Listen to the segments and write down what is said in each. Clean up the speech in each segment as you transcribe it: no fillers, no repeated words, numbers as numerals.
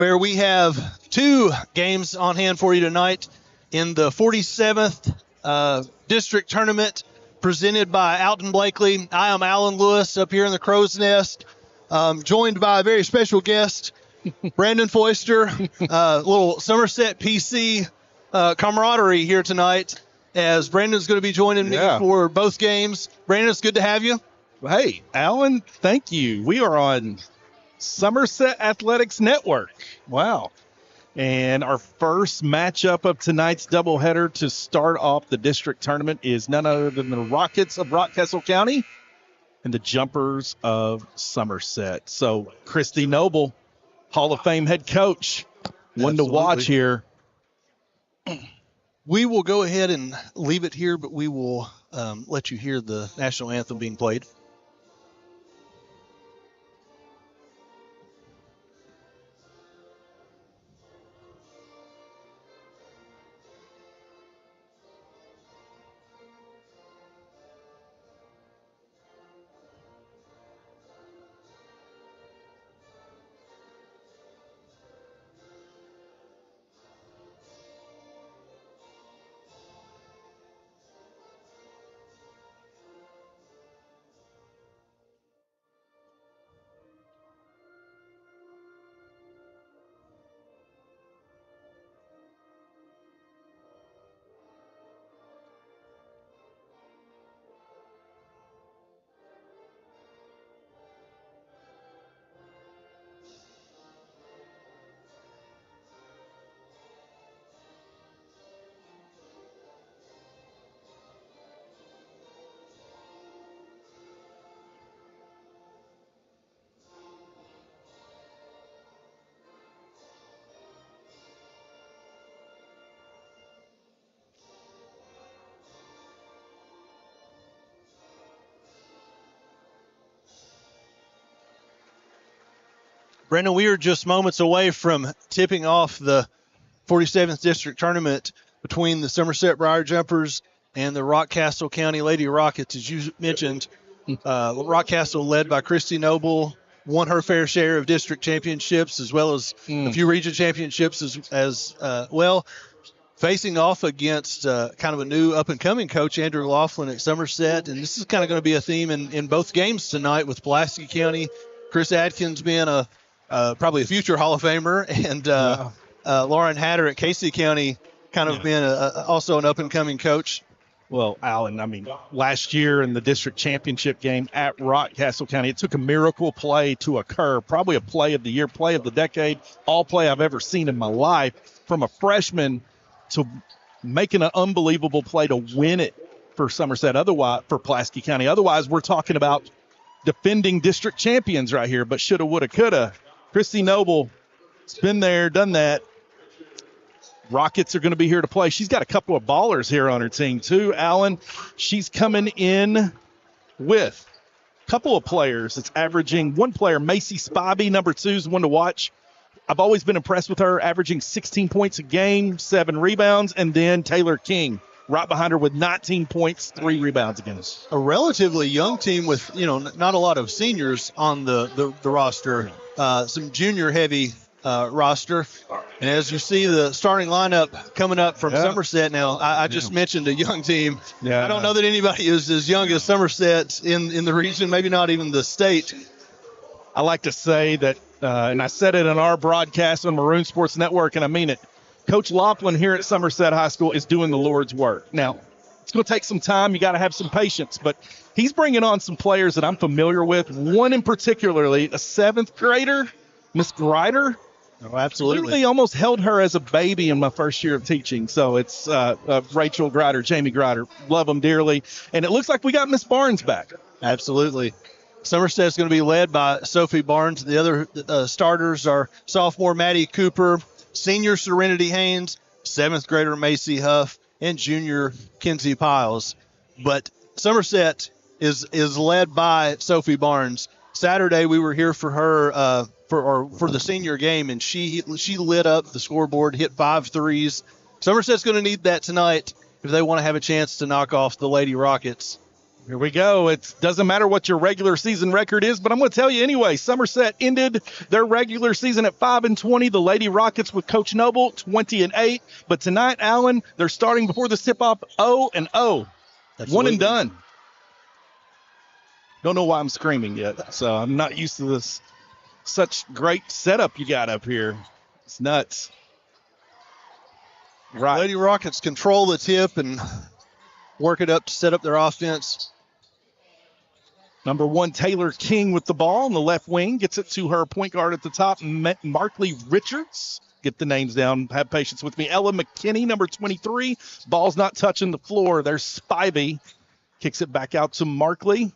where we have two games on hand for you tonight in the 47th district tournament presented by Alton Blakely. I am Alan Lewis up here in the Crow's Nest, joined by a very special guest, Brandon Foister. Little Somerset PC camaraderie here tonight, as Brandon's going to be joining me for both games. Brandon, it's good to have you. Hey, Alan, thank you. We are on Somerset Athletics Network. Wow. And our first matchup of tonight's doubleheader to start off the district tournament is none other than the Rockets of Rockcastle County and the Jumpers of Somerset. So, Christy Noble, Hall of Fame head coach, one to watch here. We will go ahead and leave it here, but we will let you hear the national anthem being played. Brandon, we are just moments away from tipping off the 47th District Tournament between the Somerset Briar Jumpers and the Rockcastle County Lady Rockets. As you mentioned, Rockcastle, led by Christy Noble, won her fair share of district championships as well as a few region championships as well. Facing off against kind of a new up-and-coming coach, Andrew Laughlin at Somerset. And this is kind of going to be a theme in both games tonight with Pulaski County. Chris Adkins being probably a future Hall of Famer, and Lauren Hatter at Casey County kind of being also an up-and-coming coach. Well, Alan, I mean, last year in the district championship game at Rockcastle County, it took a miracle play to occur, probably a play of the year, play of the decade, all play I've ever seen in my life, from a freshman to making an unbelievable play to win it for Somerset, otherwise for Pulaski County. Otherwise, we're talking about defending district champions right here, but shoulda, woulda, coulda. Christy Noble has been there, done that. Rockets are going to be here to play. She's got a couple of ballers here on her team, too, Alan. She's coming in with a couple of players. It's averaging one player, Macy Spivey, number 2, is one to watch. I've always been impressed with her, averaging 16 points a game, 7 rebounds, and then Taylor King right behind her with 19 points, 3 rebounds against. A relatively young team with, not a lot of seniors on the roster. Some junior-heavy roster. And as you see the starting lineup coming up from Somerset now, I just mentioned a young team. I don't know that anybody is as young as Somerset in the region, maybe not even the state. I like to say that, and I said it in our broadcast on Maroon Sports Network, and I mean it, Coach Laughlin here at Somerset High School is doing the Lord's work. Now, it's going to take some time. You got to have some patience, but he's bringing on some players that I'm familiar with. One in particularly, a 7th grader, Miss Grider. Oh, absolutely. Literally almost held her as a baby in my first year of teaching. So it's Rachel Grider, Jamie Grider. Love them dearly. And it looks like we got Miss Barnes back. Absolutely. Somerset's going to be led by Sophie Barnes. The other starters are sophomore Maddie Cooper, senior Serenity Haynes, 7th grader Macy Huff, and junior Kinsey Piles. But Somerset is led by Sophie Barnes. Saturday we were here for her for the senior game, and she lit up the scoreboard, hit 5 threes. Somerset's going to need that tonight if they want to have a chance to knock off the Lady Rockets Here we go. It doesn't matter what your regular season record is, but I'm going to tell you anyway. Somerset ended their regular season at 5-20. The Lady Rockets with Coach Noble 20-8. But tonight, Allen, they're starting before the tip-off 0-0. One and done. Don't know why I'm screaming yet, so I'm not used to this. Such great setup you got up here. It's nuts. Right. Lady Rockets control the tip and work it up to set up their offense. Number 1, Taylor King with the ball on the left wing. Gets it to her point guard at the top, Markley Richards. Get the names down. Have patience with me. Ella McKinney, number 23. Ball's not touching the floor. There's Spivey. Kicks it back out to Markley.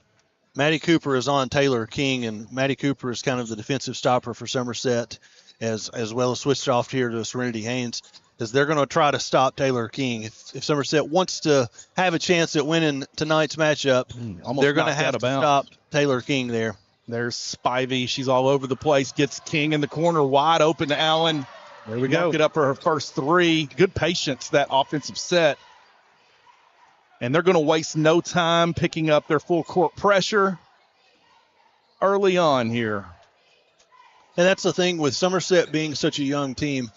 Maddie Cooper is on Taylor King, and Maddie Cooper is kind of the defensive stopper for Somerset, as well as switched off here to Serenity Haynes, as they're going to try to stop Taylor King. If Somerset wants to have a chance at winning tonight's matchup, they're going to have to stop Taylor King there. There's Spivey. She's all over the place. Gets King in the corner, wide open to Allen. There we go. Get up for her first 3. Good patience, that offensive set. And they're going to waste no time picking up their full court pressure early on here. And that's the thing with Somerset being such a young team.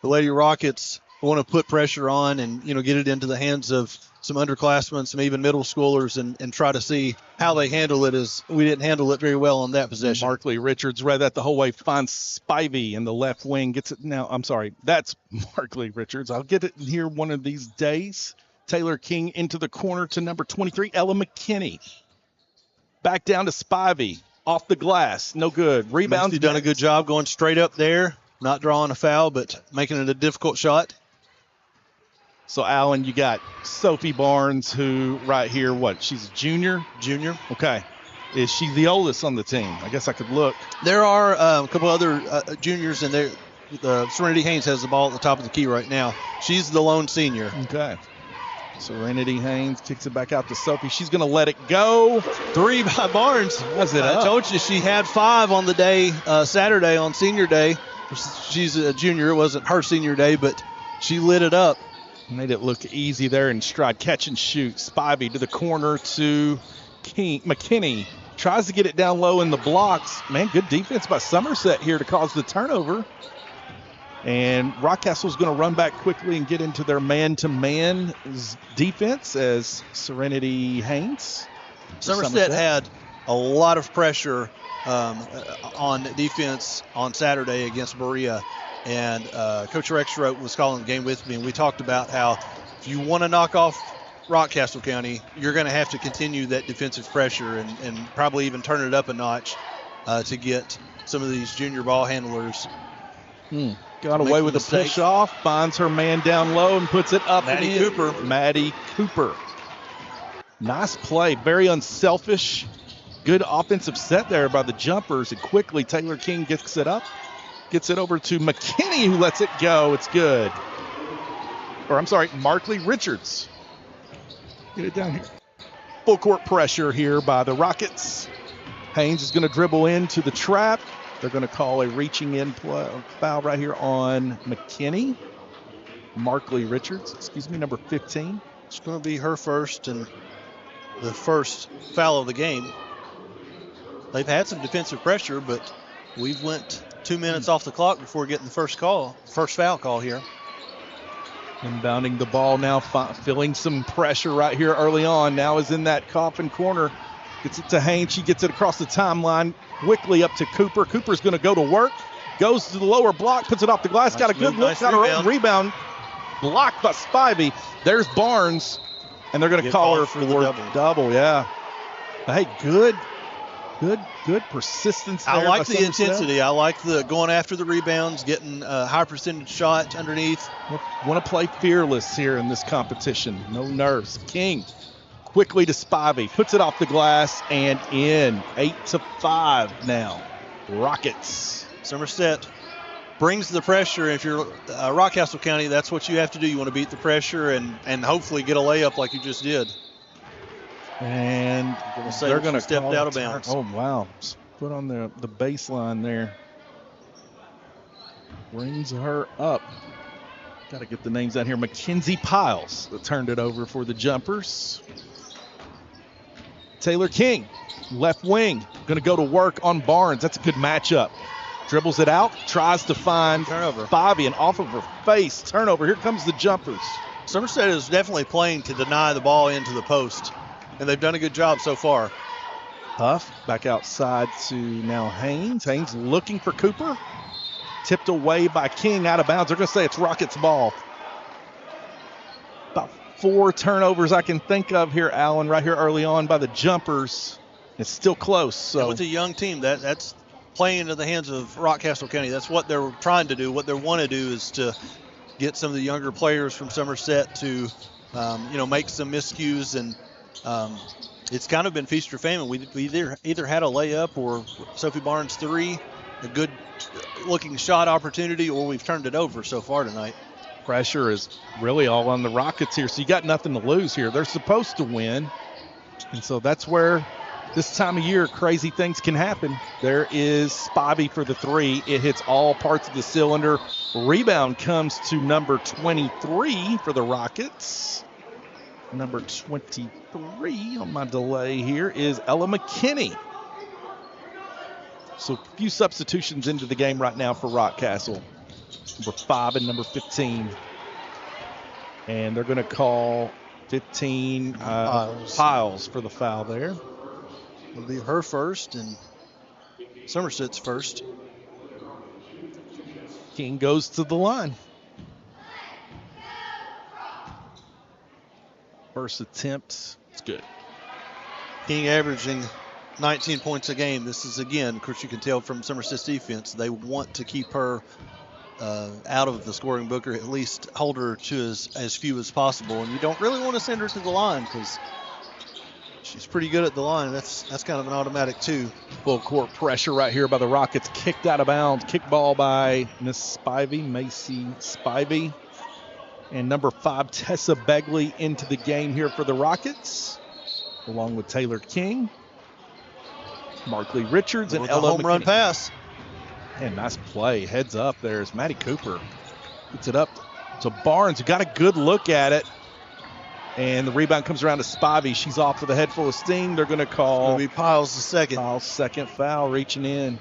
The Lady Rockets want to put pressure on and, get it into the hands of some underclassmen, some even middle schoolers, and try to see how they handle it, as we didn't handle it very well on that possession. Markley Richards read that the whole way. Finds Spivey in the left wing. Gets it now. I'm sorry. That's Markley Richards. I'll get it here one of these days. Taylor King into the corner to number 23, Ella McKinney. Back down to Spivey. Off the glass. No good. Rebound. You've done a good job going straight up there. Not drawing a foul, but making it a difficult shot. So, Allen, you got Sophie Barnes, who right here, she's a junior? Junior. Okay. Is she the oldest on the team? I guess I could look. There are a couple other juniors, and Serenity Haynes has the ball at the top of the key right now. She's the lone senior. Okay. Serenity Haynes kicks it back out to Sophie. She's going to let it go. 3 by Barnes. I told you she had 5 on the day, Saturday on senior day. She's a junior. It wasn't her senior day, but she lit it up. Made it look easy there in stride. Catch and shoot. Spivey to the corner to McKinney. Tries to get it down low in the blocks. Man, good defense by Somerset here to cause the turnover. And Rockcastle's going to run back quickly and get into their man-to-man defense as Serenity Haynes. Somerset had a lot of pressure on defense on Saturday against Berea. And Coach Rexroth was calling the game with me, and we talked about how if you want to knock off Rockcastle County, you're going to have to continue that defensive pressure and probably even turn it up a notch to get some of these junior ball handlers. Got away with a push off, finds her man down low and puts it up. Maddie Cooper. Nice play, very unselfish. Good offensive set there by the jumpers, and quickly Taylor King gets it up. Gets it over to McKinney, who lets it go. It's good. Markley Richards. Get it down here. Full court pressure here by the Rockets. Haynes is going to dribble into the trap. They're going to call a reaching in foul right here on McKinney. Markley Richards, number 15. It's going to be her first and the first foul of the game. They've had some defensive pressure, but we've went 2 minutes off the clock before getting the first foul call here. Inbounding the ball now, feeling some pressure right here early on. Now is in that coffin corner. Gets it to Haynes. She gets it across the timeline. Quickly up to Cooper. Cooper's going to go to work. Goes to the lower block. Puts it off the glass. Got a good look. Got her own rebound. Blocked by Spivey. There's Barnes. And they're going to call her for the double. Yeah. Hey, good persistence there. I like the intensity. I like the going after the rebounds, getting a high percentage shot underneath. Want to play fearless here in this competition. No nerves. King quickly to Spivey. Puts it off the glass and in. 8-5 now. Rockets. Somerset brings the pressure. If you're Rockcastle County, that's what you have to do. You want to beat the pressure and hopefully get a layup like you just did. And they're going to step out of bounds. Oh, wow. Put on the baseline there. Brings her up. Got to get the names out here. Mackenzie Piles that turned it over for the Jumpers. Taylor King, left wing, going to go to work on Barnes. That's a good matchup. Dribbles it out, tries to find Bobby, and off of her face, turnover. Here comes the jumpers. Somerset is definitely playing to deny the ball into the post, and they've done a good job so far. Huff back outside to now Haynes. Haynes looking for Cooper. Tipped away by King, out of bounds. They're going to say it's Rockets' ball. About 4 turnovers I can think of here, Allen, right here early on by the jumpers. It's still close. So and with a young team, that's playing into the hands of Rockcastle County. That's what they're trying to do. What they want to do is to get some of the younger players from Somerset to, make some miscues. And it's kind of been feast or famine. We either had a layup or Sophie Barnes 3, a good looking shot opportunity, or we've turned it over so far tonight. Pressure is really all on the Rockets here, so you got nothing to lose here. They're supposed to win, and so that's where this time of year crazy things can happen. There is Spivey for the 3. It hits all parts of the cylinder. Rebound comes to number 23 for the Rockets. Number 23 on my delay here is Ella McKinney. So a few substitutions into the game right now for Rockcastle. Number 5 and number 15. And they're going to call 15 Piles for the foul there. It'll be her first and Somerset's first. King goes to the line. First attempt, it's good. King averaging 19 points a game. This is, again, of course, you can tell from Somerset's defense, they want to keep her out of the scoring book, or at least hold her to as few as possible. And you don't really want to send her to the line because she's pretty good at the line. That's kind of an automatic, too. Full court pressure right here by the Rockets. Kicked out of bounds. Kick ball by Miss Spivey, Macy Spivey. And number 5, Tessa Begley into the game here for the Rockets, along with Taylor King, Markley Richards, and Ella home run pass. And nice play. Heads up there is Maddie Cooper. Gets it up to Barnes, who got a good look at it. And the rebound comes around to Spivey. She's off with a head full of steam. They're going to call. It'll be Piles the second. Piles' second foul, reaching in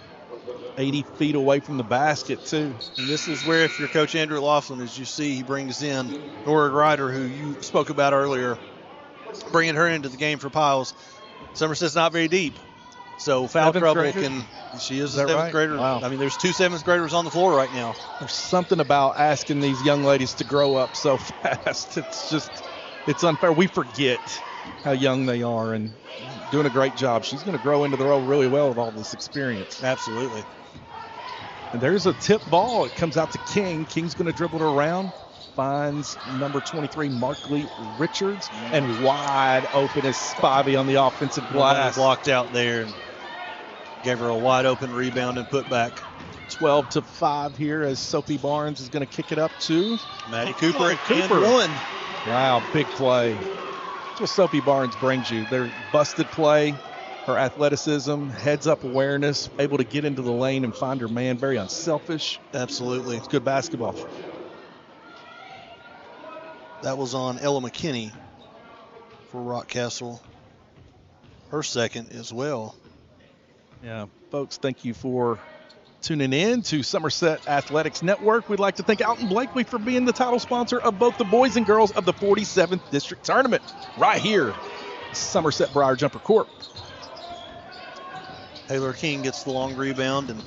80 feet away from the basket, too. And this is where, if you're Coach Andrew Laughlin, as you see, he brings in Nora Ryder, who you spoke about earlier, bringing her into the game for Piles. Somerset's not very deep, so foul trouble she is a 7th grader. Wow. I mean, there's 2 7th graders on the floor right now. There's something about asking these young ladies to grow up so fast. It's unfair. We forget how young they are, and doing a great job. She's going to grow into the role really well with all this experience. Absolutely. And there's a tip ball. It comes out to King. King's going to dribble it around. Finds number 23, Markley Richards. And wide open is Spivey on the offensive glass. Blocked out there and gave her a wide open rebound and put back. 12-5 here as Sophie Barnes is going to kick it up to Maddie Cooper. And 1. Wow, big play. That's what Sophie Barnes brings you. Their busted play, her athleticism, heads-up awareness, able to get into the lane and find her man. Very unselfish. Absolutely. It's good basketball. That was on Ella McKinney for Rockcastle. Her second as well. Yeah, folks, thank you for tuning in to Somerset Athletics Network. We'd like to thank Alton Blakely for being the title sponsor of both the boys and girls of the 47th District Tournament right here, Somerset Briar Jumper Court. Taylor King gets the long rebound and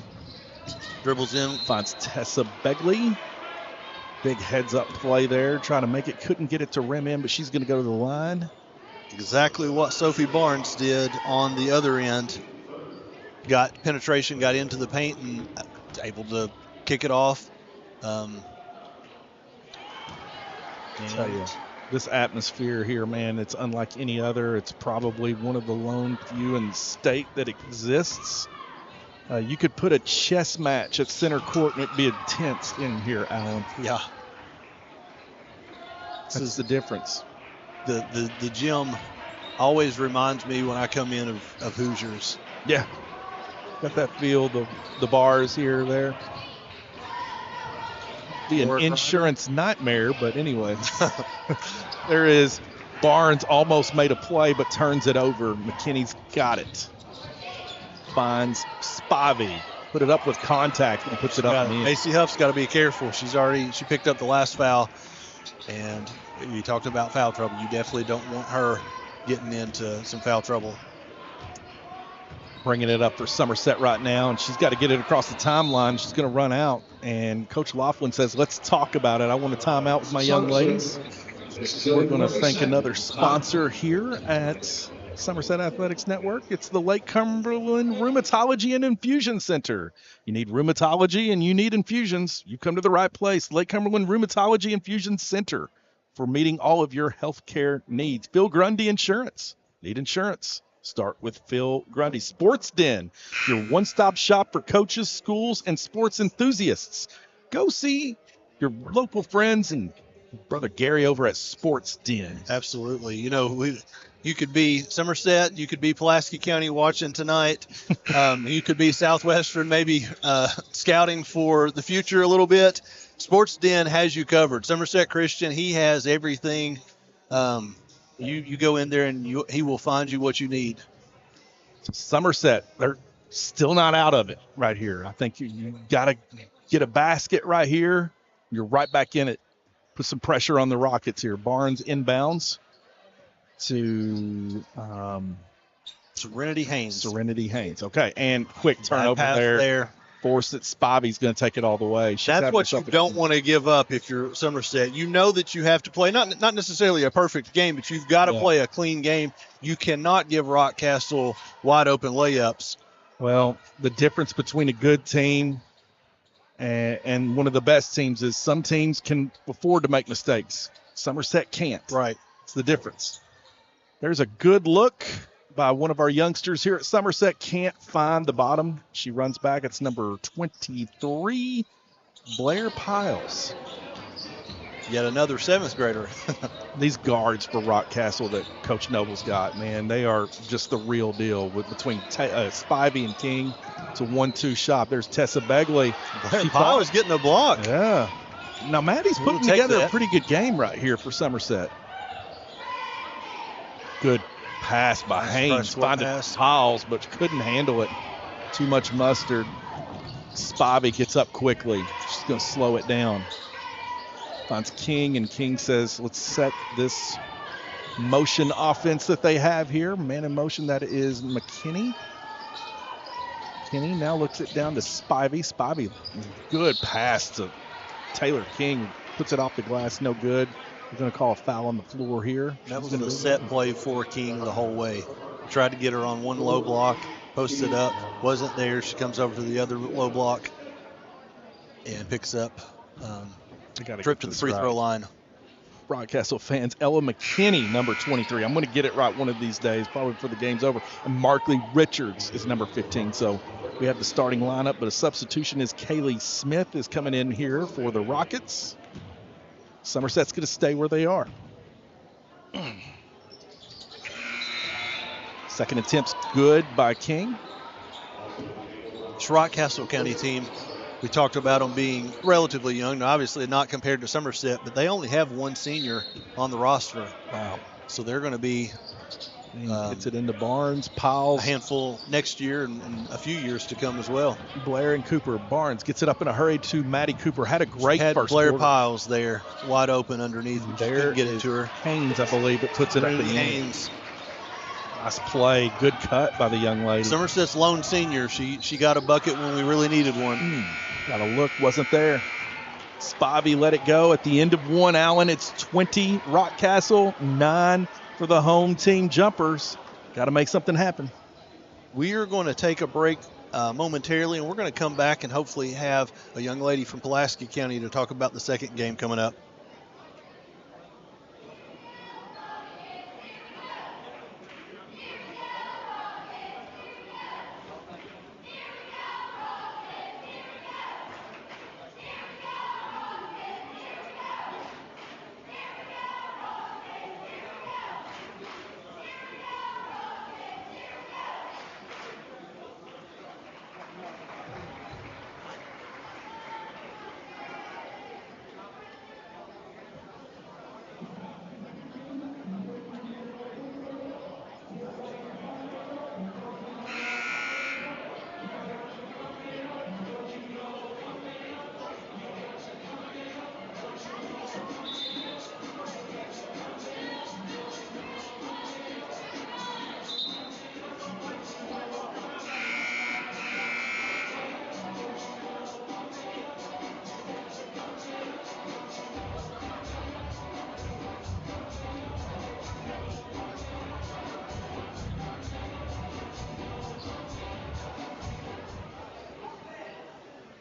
dribbles in. Finds Tessa Begley. Big heads-up play there, trying to make it. Couldn't get it to rim in, but she's going to go to the line. Exactly what Sophie Barnes did on the other end. Got penetration, got into the paint, and able to kick it off. Tell you, this atmosphere here, man, it's unlike any other. It's probably one of the lone few in the state that exists. You could put a chess match at center court and it'd be intense in here, Alan. Yeah. That's the difference. The gym always reminds me when I come in of Hoosiers. Yeah. Got that feel, the bars here, there. Be an insurance nightmare, but anyway. There is Barnes almost made a play, but turns it over. McKinney's got it. Finds Spivey. Put it up with contact and puts it up and in. Macy Huff's got to be careful. She picked up the last foul, and you talked about foul trouble. You definitely don't want her getting into some foul trouble. Bringing it up for Somerset right now, and she's got to get it across the timeline. She's going to run out, and Coach Laughlin says, let's talk about it. I want a timeout with my young ladies. We're going to thank another sponsor here at Somerset Athletics Network. It's the Lake Cumberland Rheumatology and Infusion Center. You need rheumatology and you need infusions. You come to the right place. Lake Cumberland Rheumatology Infusion Center for meeting all of your healthcare needs. Phil Grundy Insurance. Need insurance? Start with Phil Grundy. Sports Den, your one-stop shop for coaches, schools, and sports enthusiasts. Go see your local friends and Brother Gary over at Sports Den. Absolutely. You could be Somerset. You could be Pulaski County watching tonight. You could be Southwestern, maybe scouting for the future a little bit. Sports Den has you covered. Somerset Christian, he has everything. You go in there and he will find you what you need. Somerset, they're still not out of it right here. I think you got to get a basket right here. You're right back in it. Put some pressure on the Rockets here. Barnes inbounds to Serenity Haynes. Okay, and quick turnover there. Force it. Spivey's going to take it all the way. That's what you don't want to give up if you're Somerset. You know that you have to play, not necessarily a perfect game, but you've got to play a clean game. You cannot give Rockcastle wide open layups. Well, the difference between a good team and one of the best teams is some teams can afford to make mistakes. Somerset can't. Right. It's the difference. There's a good look by one of our youngsters here at Somerset. Can't find the bottom. She runs back. It's number 23, Blair Piles. Yet another 7th grader. These guards for Rockcastle that Coach Noble's got, man, they are just the real deal. Between Spivey and King, it's a 1-2 shot. There's Tessa Begley. Piles getting a block. Yeah. Now, Maddie's putting together a pretty good game right here for Somerset. Good pass by Haynes. Finding Piles, but couldn't handle it. Too much mustard. Spivey gets up quickly. She's going to slow it down. Finds King, and King says, let's set this motion offense that they have here. Man in motion, that is McKinney. McKinney now looks it down to Spivey. Spivey, good pass to Taylor King. Puts it off the glass, no good. We're going to call a foul on the floor here. That was a set play for King the whole way. Tried to get her on one low block, posted up, wasn't there. She comes over to the other low block and picks up trip to the free throw line. Rockcastle fans, Ella McKinney, number 23. I'm going to get it right one of these days, probably before the game's over. And Markley Richards is number 15. So we have the starting lineup, but a substitution is Kaylee Smith is coming in here for the Rockets. Somerset's going to stay where they are. Second attempt's good by King. This Rockcastle County team, we talked about them being relatively young. Now, obviously not compared to Somerset, but they only have one senior on the roster. Wow. So they're going to be gets it into Barnes, Piles. A handful next year and a few years to come as well. Blair and Cooper. Barnes gets it up in a hurry to Maddie Cooper. Had a great first Blair quarter. Piles there, wide open underneath. There get it to her. Haynes, I believe, that puts it up the Haynes. Nice play. Good cut by the young lady. Somerset's lone senior. She got a bucket when we really needed one. Got a look. Wasn't there. Spivey let it go at the end of one. Allen, it's 20. Rockcastle, 9 for the home team Jumpers. Got to make something happen. We are going to take a break momentarily, and we're going to come back and hopefully have a young lady from Pulaski County to talk about the second game coming up.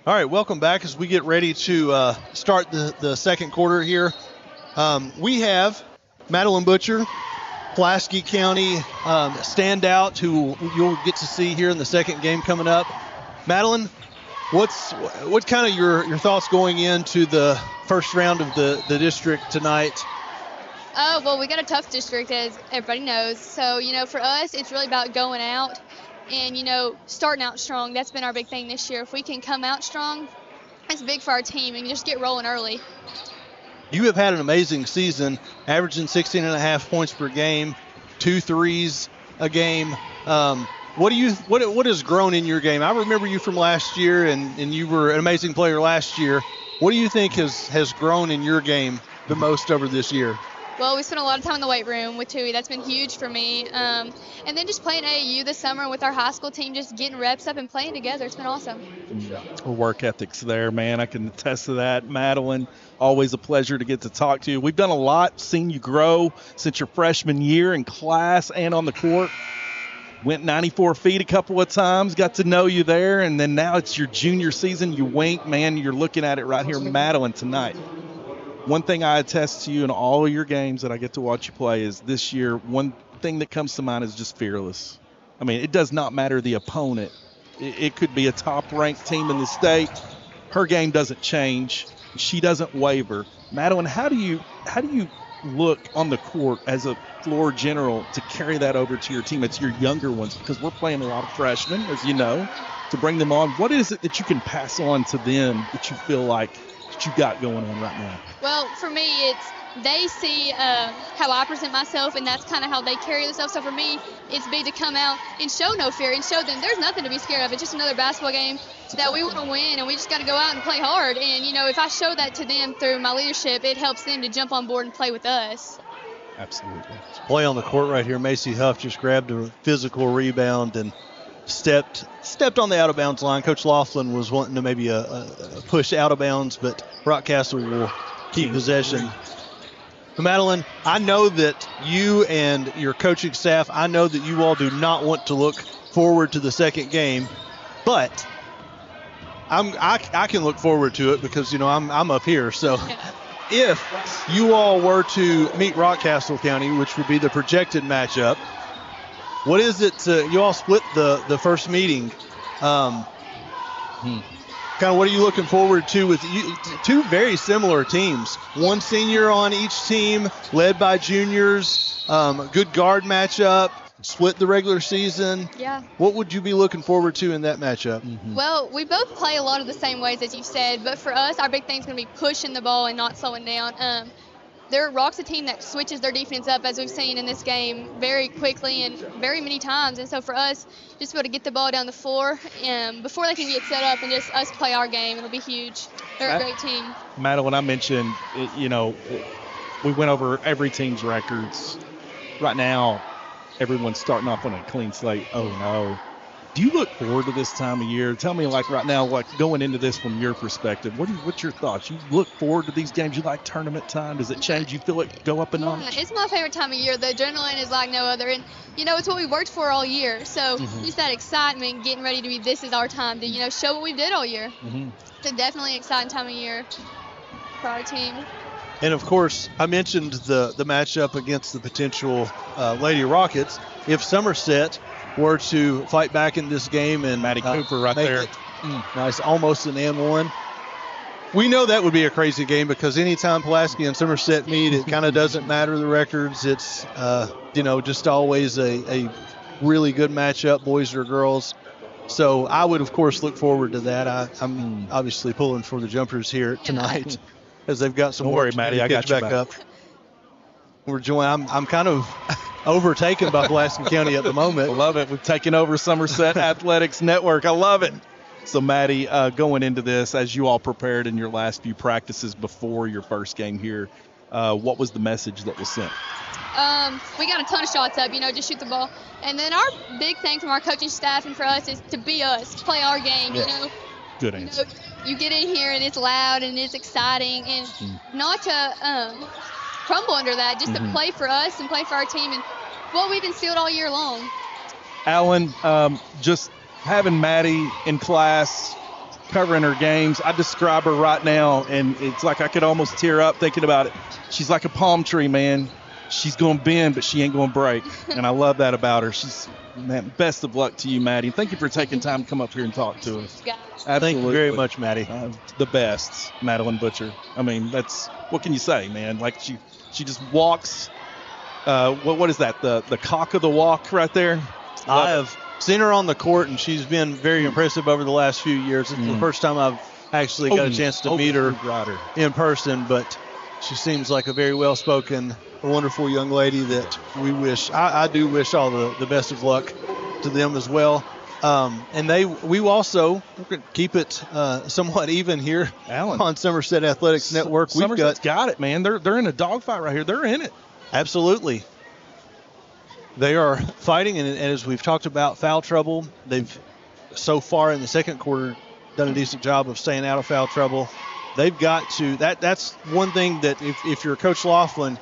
All right, welcome back as we get ready to start the second quarter here. We have Madeline Butcher, Pulaski County standout, who you'll get to see here in the second game coming up. Madeline, what kind of your thoughts going into the first round of the district tonight? Oh, well, we got a tough district, as everybody knows. So, for us, it's really about going out and, starting out strong. That's been our big thing this year. If we can come out strong, that's big for our team and just get rolling early. You have had an amazing season, averaging 16.5 points per game, 2 threes a game. What has grown in your game? I remember you from last year, and you were an amazing player last year. What do you think has grown in your game the most over this year? Well, we spent a lot of time in the weight room with Tui. That's been huge for me. And then just playing AAU this summer with our high school team, just getting reps up and playing together. It's been awesome. Work ethics there, man. I can attest to that. Madeline, always a pleasure to get to talk to you. We've done a lot, seen you grow since your freshman year in class and on the court. Went 94 feet a couple of times, got to know you there, and then now it's your junior season. You wink, man. You're looking at it right here, Madeline, tonight. One thing I attest to you in all of your games that I get to watch you play is this year, one thing that comes to mind is just fearless. I mean, it does not matter the opponent. It could be a top-ranked team in the state. Her game doesn't change. She doesn't waver. Madeline, how do you look on the court as a floor general to carry that over to your team? It's your younger ones, because we're playing a lot of freshmen, as you know, to bring them on. What is it that you can pass on to them that you feel like that you got going on right now? Well, for me, it's they see how I present myself, and that's kind of how they carry themselves. So for me, it's big to come out and show no fear and show them there's nothing to be scared of. It's just another basketball game that we want to win, and we just got to go out and play hard. And, if I show that to them through my leadership, it helps them to jump on board and play with us. Absolutely. Play on the court right here. Macy Huff just grabbed a physical rebound and stepped on the out-of-bounds line. Coach Laughlin was wanting to maybe a push out of bounds, but Rockcastle will keep possession. Madeline, I know that you and your coaching staff, I know that you all do not want to look forward to the second game, but I can look forward to it because, I'm up here. So if you all were to meet Rockcastle County, which would be the projected matchup, what is it you all split the first meeting? Kind of what are you looking forward to with two very similar teams? One senior on each team, led by juniors, good guard matchup, split the regular season. Yeah. What would you be looking forward to in that matchup? Mm-hmm. Well, we both play a lot of the same ways, as you said, but for us, our big thing is going to be pushing the ball and not slowing down. Rock's a team that switches their defense up, as we've seen in this game, very quickly and very many times. And so for us, just be able to get the ball down the floor before they can get set up and just us play our game, it'll be huge. They're a great team. Madeline, I mentioned, we went over every team's records. Right now, everyone's starting off on a clean slate. Oh, no. Do you look forward to this time of year? Tell me, right now, going into this from your perspective, what's your thoughts? You look forward to these games? You like tournament time? Does it change? You feel it go up a notch? It's my favorite time of year. The adrenaline is like no other. And, it's what we worked for all year. So just that excitement, getting ready to this is our time to, show what we did all year. Mm-hmm. It's definitely an exciting time of year for our team. And, of course, I mentioned the matchup against the potential Lady Rockets. If Somerset were to fight back in this game and Maddie Cooper right there. Nice, almost an and-one. We know that would be a crazy game because anytime Pulaski and Somerset meet, it kind of doesn't matter the records. It's, just always a really good matchup, boys or girls. So I would, of course, look forward to that. I'm obviously pulling for the Jumpers here tonight as they've got some Don't more worry, Maddie, I got you back up. We're joined. I'm kind of overtaken by Pulaski County at the moment. I love it. We've taken over Somerset Athletics Network. I love it. So, Maddie, going into this, as you all prepared in your last few practices before your first game here, what was the message that was sent? We got a ton of shots up, just shoot the ball. And then our big thing from our coaching staff and for us is to be us, play our game, Good answer. You get in here and it's loud and it's exciting and not to crumble under that, just to play for us and play for our team and what we've instilled all year long. Alan, just having Maddie in class, covering her games. I describe her right now, and it's like I could almost tear up thinking about it. She's like a palm tree, man. She's going to bend, but she ain't going to break, and I love that about her. Man, best of luck to you, Maddie. Thank you for taking time to come up here and talk to us. Absolutely. Thank you very much, Maddie. The best, Madeline Butcher. I mean, what can you say, man? Like she just walks. What is that? The cock of the walk right there. I have seen her on the court, and she's been very impressive over the last few years. It's the first time I've actually got a chance to meet her in person, but she seems like a very well-spoken, wonderful young lady that I do wish all the best of luck to them as well. And we're going to keep it somewhat even here on Somerset Athletics Network. Somerset's got it, man. They're in a dogfight right here. They're in it. Absolutely. They are fighting, and as we've talked about foul trouble, they've so far in the second quarter done a decent job of staying out of foul trouble. They've got to that's one thing that if you're Coach Laughlin,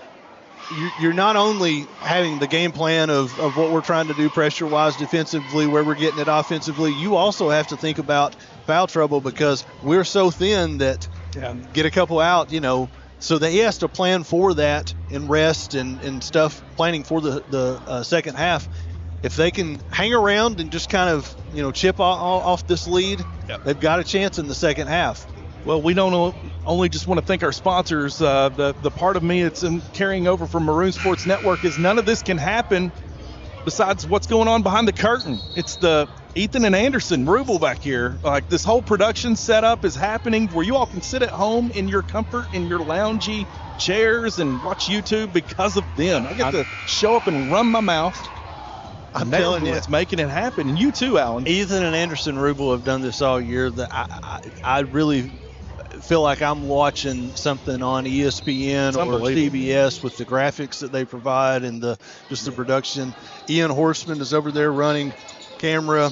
you're not only having the game plan of what we're trying to do pressure-wise defensively, where we're getting it offensively, you also have to think about foul trouble because we're so thin that get a couple out, so that he has to plan for that and rest and stuff, planning for the second half. If they can hang around and just kind of, chip off this lead, they've got a chance in the second half. Well, we don't only just want to thank our sponsors. The part of me that's carrying over from Maroon Sports Network is none of this can happen besides what's going on behind the curtain. It's the Ethan and Anderson Rubel back here. Like, this whole production setup is happening where you all can sit at home in your comfort, in your loungy chairs, and watch YouTube because of them. I get to show up and run my mouth. I'm telling you, it's making it happen. And you too, Alan. Ethan and Anderson Rubel have done this all year. I really feel like I'm watching something on ESPN or CBS with the graphics that they provide and the production. Ian Horseman is over there running camera,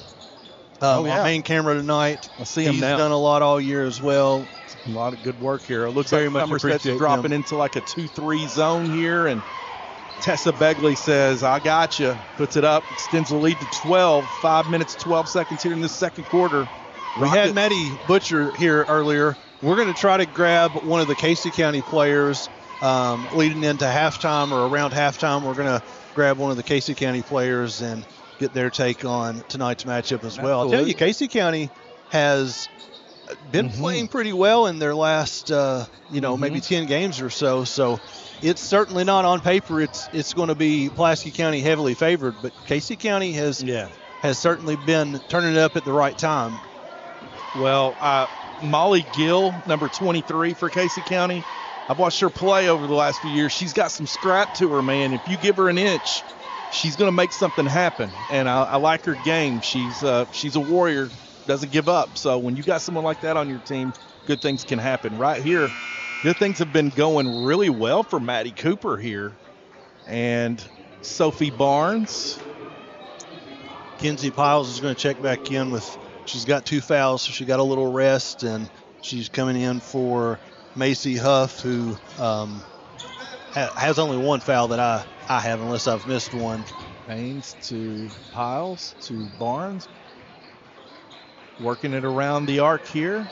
my main camera tonight. I see him now. He's done a lot all year as well. A lot of good work here. It looks very like Somerset's dropping into like a 2-3 zone here, and Tessa Begley says, I got you. Puts it up, extends the lead to 12. 5 minutes, 12 seconds here in the second quarter. We had Maddie Butcher here earlier. We're going to try to grab one of the Casey County players leading into halftime or around halftime. We're going to grab one of the Casey County players and get their take on tonight's matchup as well. I'll tell you, Casey County has been playing pretty well in their last, maybe 10 games or so. So it's certainly not on paper. It's going to be Pulaski County heavily favored, but Casey County has certainly been turning it up at the right time. Well, Molly Gill, number 23 for Casey County. I've watched her play over the last few years. She's got some scrap to her, man. If you give her an inch, she's going to make something happen. And I like her game. She's a warrior, doesn't give up. So when you got someone like that on your team, good things can happen. Right here, good things have been going really well for Maddie Cooper here. And Sophie Barnes. Kenzie Piles is going to check back in with – she's got 2 fouls, so she got a little rest, and she's coming in for Macy Huff, who has only 1 foul that I have, unless I've missed one. Haynes to Piles to Barnes. Working it around the arc here.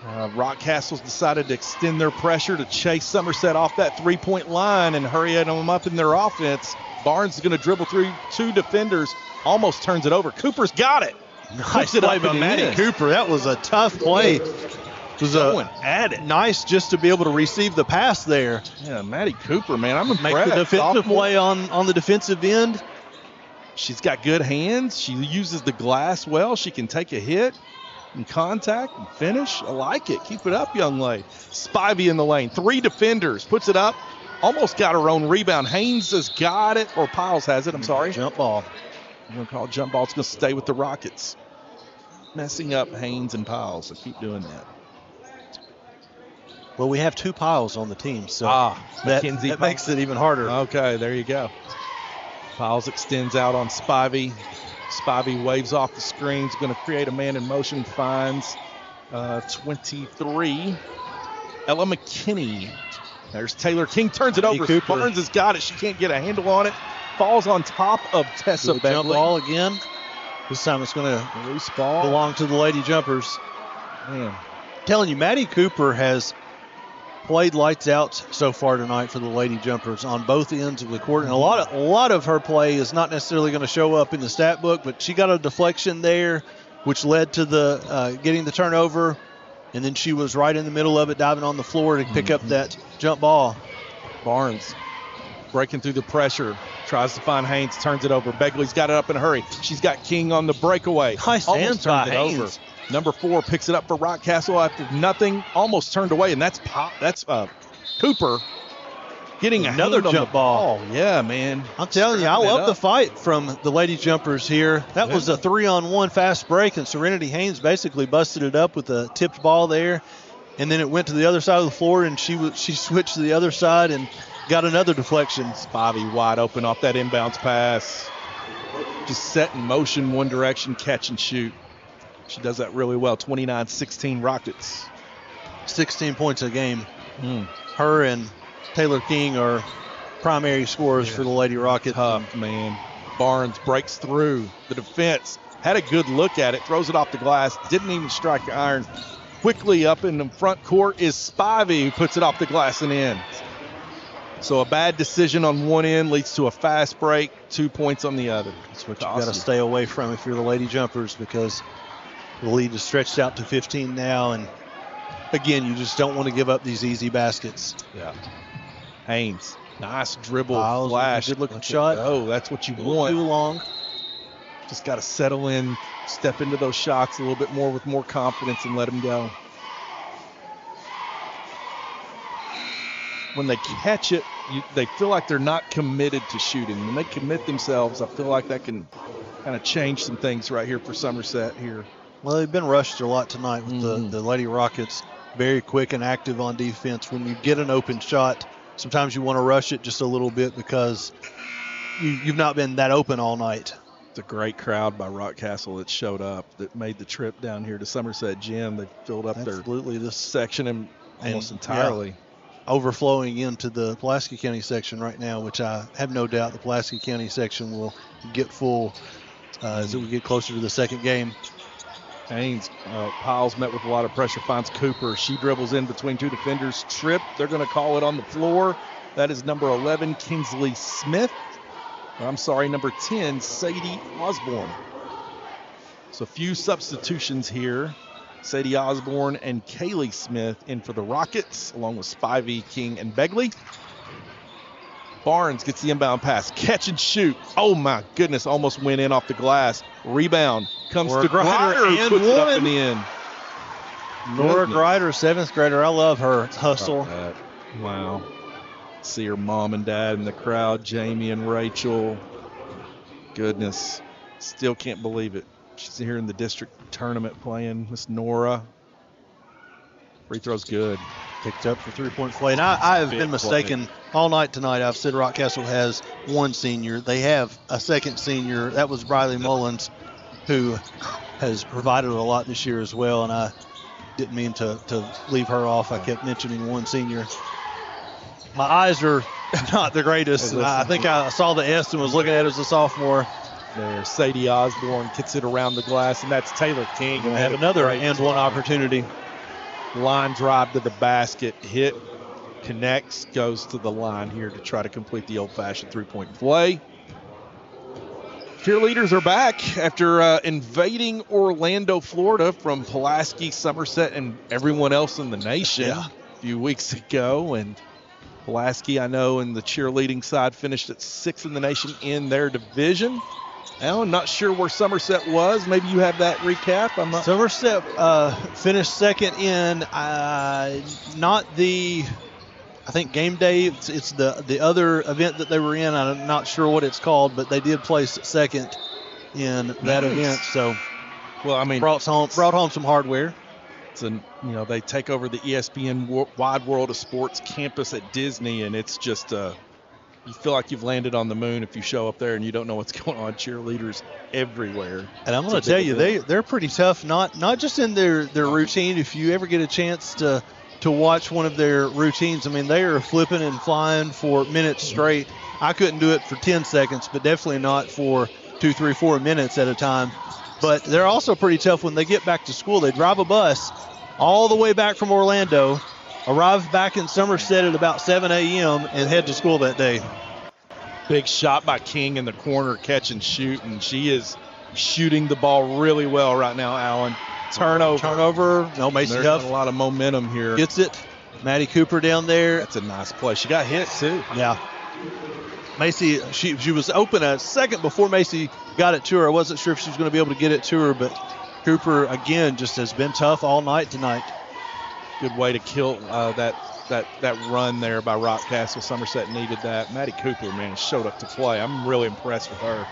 Rockcastle's decided to extend their pressure to chase Somerset off that 3-point line and hurry them up in their offense. Barnes is going to dribble through 2 defenders, almost turns it over. Cooper's got it. Nice play by Maddie Cooper. That was a tough play. It was nice just to be able to receive the pass there. Yeah, Maddie Cooper, man, I'm impressed. Make the defensive play on the defensive end. She's got good hands. She uses the glass well. She can take a hit and contact and finish. I like it. Keep it up, young lady. Spivey in the lane. 3 defenders. Puts it up. Almost got her own rebound. Haynes has got it, or Piles has it. I'm sorry. Jump ball. I'm going to call it jump ball. It's going to stay with the Rockets. Messing up Haynes and Piles, so keep doing that. Well, we have 2 Piles on the team, so that makes it even harder. Okay, there you go. Piles extends out on Spivey. Spivey waves off the screen. He's going to create a man in motion. Finds 23. Ella McKinney. There's Taylor King. Turns it over. Cooper. Barnes has got it. She can't get a handle on it. Falls on top of Tessa Begley. Jump ball again. This time it's going to Loose ball. belong to the Lady Jumpers. Man. Telling you, Maddie Cooper has played lights out so far tonight for the Lady Jumpers on both ends of the court. And a lot of her play is not necessarily going to show up in the stat book, but she got a deflection there, which led to the getting the turnover. And then she was right in the middle of it, diving on the floor to pick up that jump ball. Barnes breaking through the pressure. Tries to find Haynes, turns it over. Begley's got it up in a hurry. She's got King on the breakaway. Nice hands by Haynes. Over. Number 4 picks it up for Rockcastle after nothing, almost turned away, and that's Cooper getting another jump ball. Oh, yeah, man. I'm telling you, I love the fight from the Lady Jumpers here. That was a 3-on-1 fast break, and Serenity Haynes basically busted it up with a tipped ball there, and then it went to the other side of the floor, and she switched to the other side and got another deflection. Spivey wide open off that inbounds pass. Just set in motion one direction, catch and shoot. She does that really well. 29-16 Rockets. 16 points a game. Her and Taylor King are primary scorers for the Lady Rockets. Tough, man. Barnes breaks through the defense. Had a good look at it. Throws it off the glass. Didn't even strike the iron. Quickly up in the front court is Spivey, who puts it off the glass and in. So a bad decision on one end leads to a fast break. 2 points on the other. That's what you got to stay away from if you're the Lady Jumpers, because the lead is stretched out to 15 now, and again, you just don't want to give up these easy baskets. Yeah. Haynes, nice dribble, flash. Good looking shot. Oh, that's what you want. Too long. Just got to settle in, step into those shots a little bit more with more confidence and let them go. When they catch it, they feel like they're not committed to shooting. When they commit themselves, I feel like that can kind of change some things right here for Somerset here. Well, they've been rushed a lot tonight with the Lady Rockets. Very quick and active on defense. When you get an open shot, sometimes you want to rush it just a little bit because you've not been that open all night. It's a great crowd by Rockcastle that showed up, that made the trip down here to Somerset Gym. They filled up this section almost entirely. Yeah, overflowing into the Pulaski County section right now, which I have no doubt the Pulaski County section will get full as we get closer to the second game. Haynes, Piles met with a lot of pressure, finds Cooper. She dribbles in between two defenders. Trip, they're going to call it on the floor. That is number 11, Kinsley Smith. Number 10, Sadie Osborne. So a few substitutions here. Sadie Osborne and Kaylee Smith in for the Rockets, along with Spivey, King, and Begley. Barnes gets the inbound pass. Catch and shoot. Oh, my goodness. Almost went in off the glass. Rebound. Comes to Grider, who puts it up and in. Nora Grider, 7th grader. I love her hustle. Wow. See her mom and dad in the crowd. Jamie and Rachel. Goodness. Still can't believe it. She's here in the district tournament playing. Miss Nora. Free throw's good. Picked up for three-point play. And I have been mistaken all night tonight. I've said Rockcastle has one senior. They have a second senior. That was Briley Mullins, who has provided a lot this year as well. And I didn't mean to leave her off. I kept mentioning one senior. My eyes are not the greatest. I think I saw the S and was looking at it as a sophomore. There, Sadie Osborne gets it around the glass, and that's Taylor King. Going to have another and one opportunity. Line drive to the basket, hit, connects, goes to the line here to try to complete the old-fashioned three-point play. Cheerleaders are back after invading Orlando, Florida from Pulaski, Somerset, and everyone else in the nation a few weeks ago. And Pulaski, I know, in the cheerleading side finished at 6th in the nation in their division. Now, I'm not sure where Somerset was. Maybe you have that recap. Somerset finished second in not the, I think, game day. It's the other event that they were in. I'm not sure what it's called, but they did place second in that event. So, well, I mean, brought home some hardware. They take over the ESPN Wide World of Sports campus at Disney, and it's just you feel like you've landed on the moon if you show up there and you don't know what's going on. Cheerleaders everywhere. And I'm going to tell you, they're pretty tough, not just in their routine. If you ever get a chance to watch one of their routines, I mean, they are flipping and flying for minutes straight. I couldn't do it for 10 seconds, but definitely not for 2, 3, 4 minutes at a time. But they're also pretty tough when they get back to school. They drive a bus all the way back from Orlando, arrive back in Somerset at about 7 a.m. and head to school that day. Big shot by King in the corner, catch and shoot, and she is shooting the ball really well right now, Allen. Turnover. No, Macy There's Huff a lot of momentum here. gets it. Maddie Cooper down there. That's a nice play. She got hit, too. Yeah. Macy, she was open a second before Macy got it to her. I wasn't sure if she was going to be able to get it to her, but Cooper, again, just has been tough all night tonight. Good way to kill that run there by Rockcastle. Somerset needed that. Maddie Cooper, man, showed up to play. I'm really impressed with her.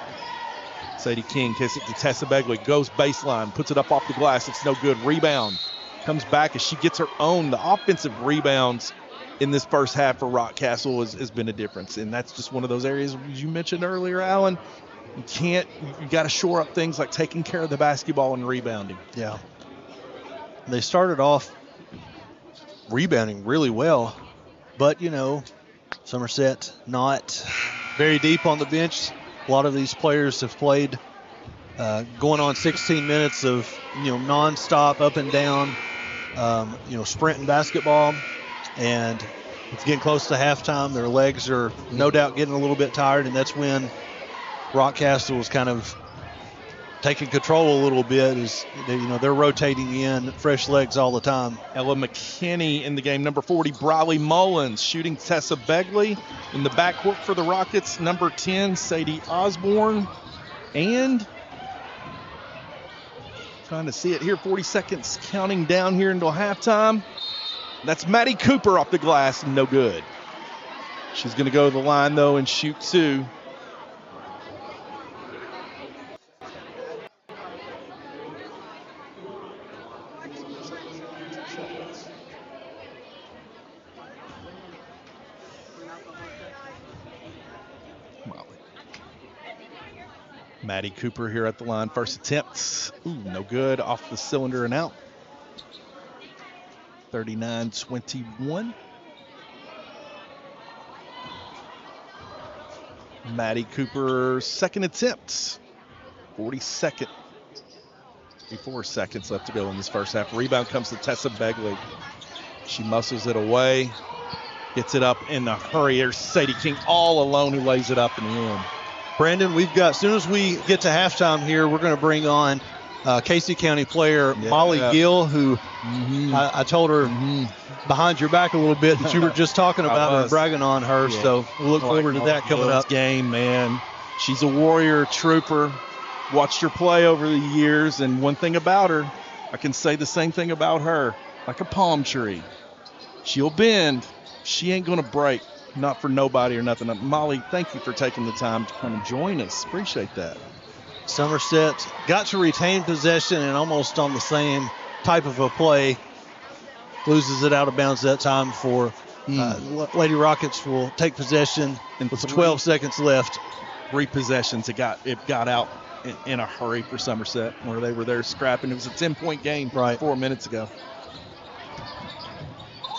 Sadie King kicks it to Tessa Begley. Goes baseline, puts it up off the glass. It's no good. Rebound. Comes back as she gets her own. The offensive rebounds in this first half for Rockcastle has been a difference. And that's just one of those areas you mentioned earlier, Alan. You got to shore up things like taking care of the basketball and rebounding. Yeah. They started off rebounding really well, but, Somerset not very deep on the bench. A lot of these players have played going on 16 minutes of, nonstop up and down, sprinting basketball. And it's getting close to halftime. Their legs are no doubt getting a little bit tired, and that's when Rockcastle was kind of taking control a little bit. They're rotating in fresh legs all the time. Ella McKinney in the game. Number 40, Briley Mullins shooting Tessa Begley. In the backcourt for the Rockets, number 10, Sadie Osborne. And trying to see it here, 40 seconds counting down here until halftime. That's Maddie Cooper off the glass, no good. She's going to go to the line, though, and shoot 2. Maddie Cooper here at the line. First attempt. Ooh, no good. Off the cylinder and out. 39-21. Maddie Cooper, second attempt. 42nd. 54 seconds left to go in this first half. Rebound comes to Tessa Begley. She muscles it away. Gets it up in a hurry. There's Sadie King all alone who lays it up in the end. Brandon, we've got, as soon as we get to halftime here, we're going to bring on Casey County player Molly Gill, who I told her behind your back a little bit that you were just talking about her and bragging on her. Yeah. So we'll look forward to that coming up. Game, man. She's a warrior, trooper. Watched her play over the years, and one thing about her, I can say the same thing about her, like a palm tree. She'll bend. She ain't going to break. Not for nobody or nothing. Molly, thank you for taking the time to come and join us. Appreciate that. Somerset got to retain possession and almost on the same type of a play. Loses it out of bounds that time for Lady Rockets will take possession with 12 seconds left. 3 possessions. It got out in a hurry for Somerset where they were there scrapping. It was a 10-point game 4 minutes ago.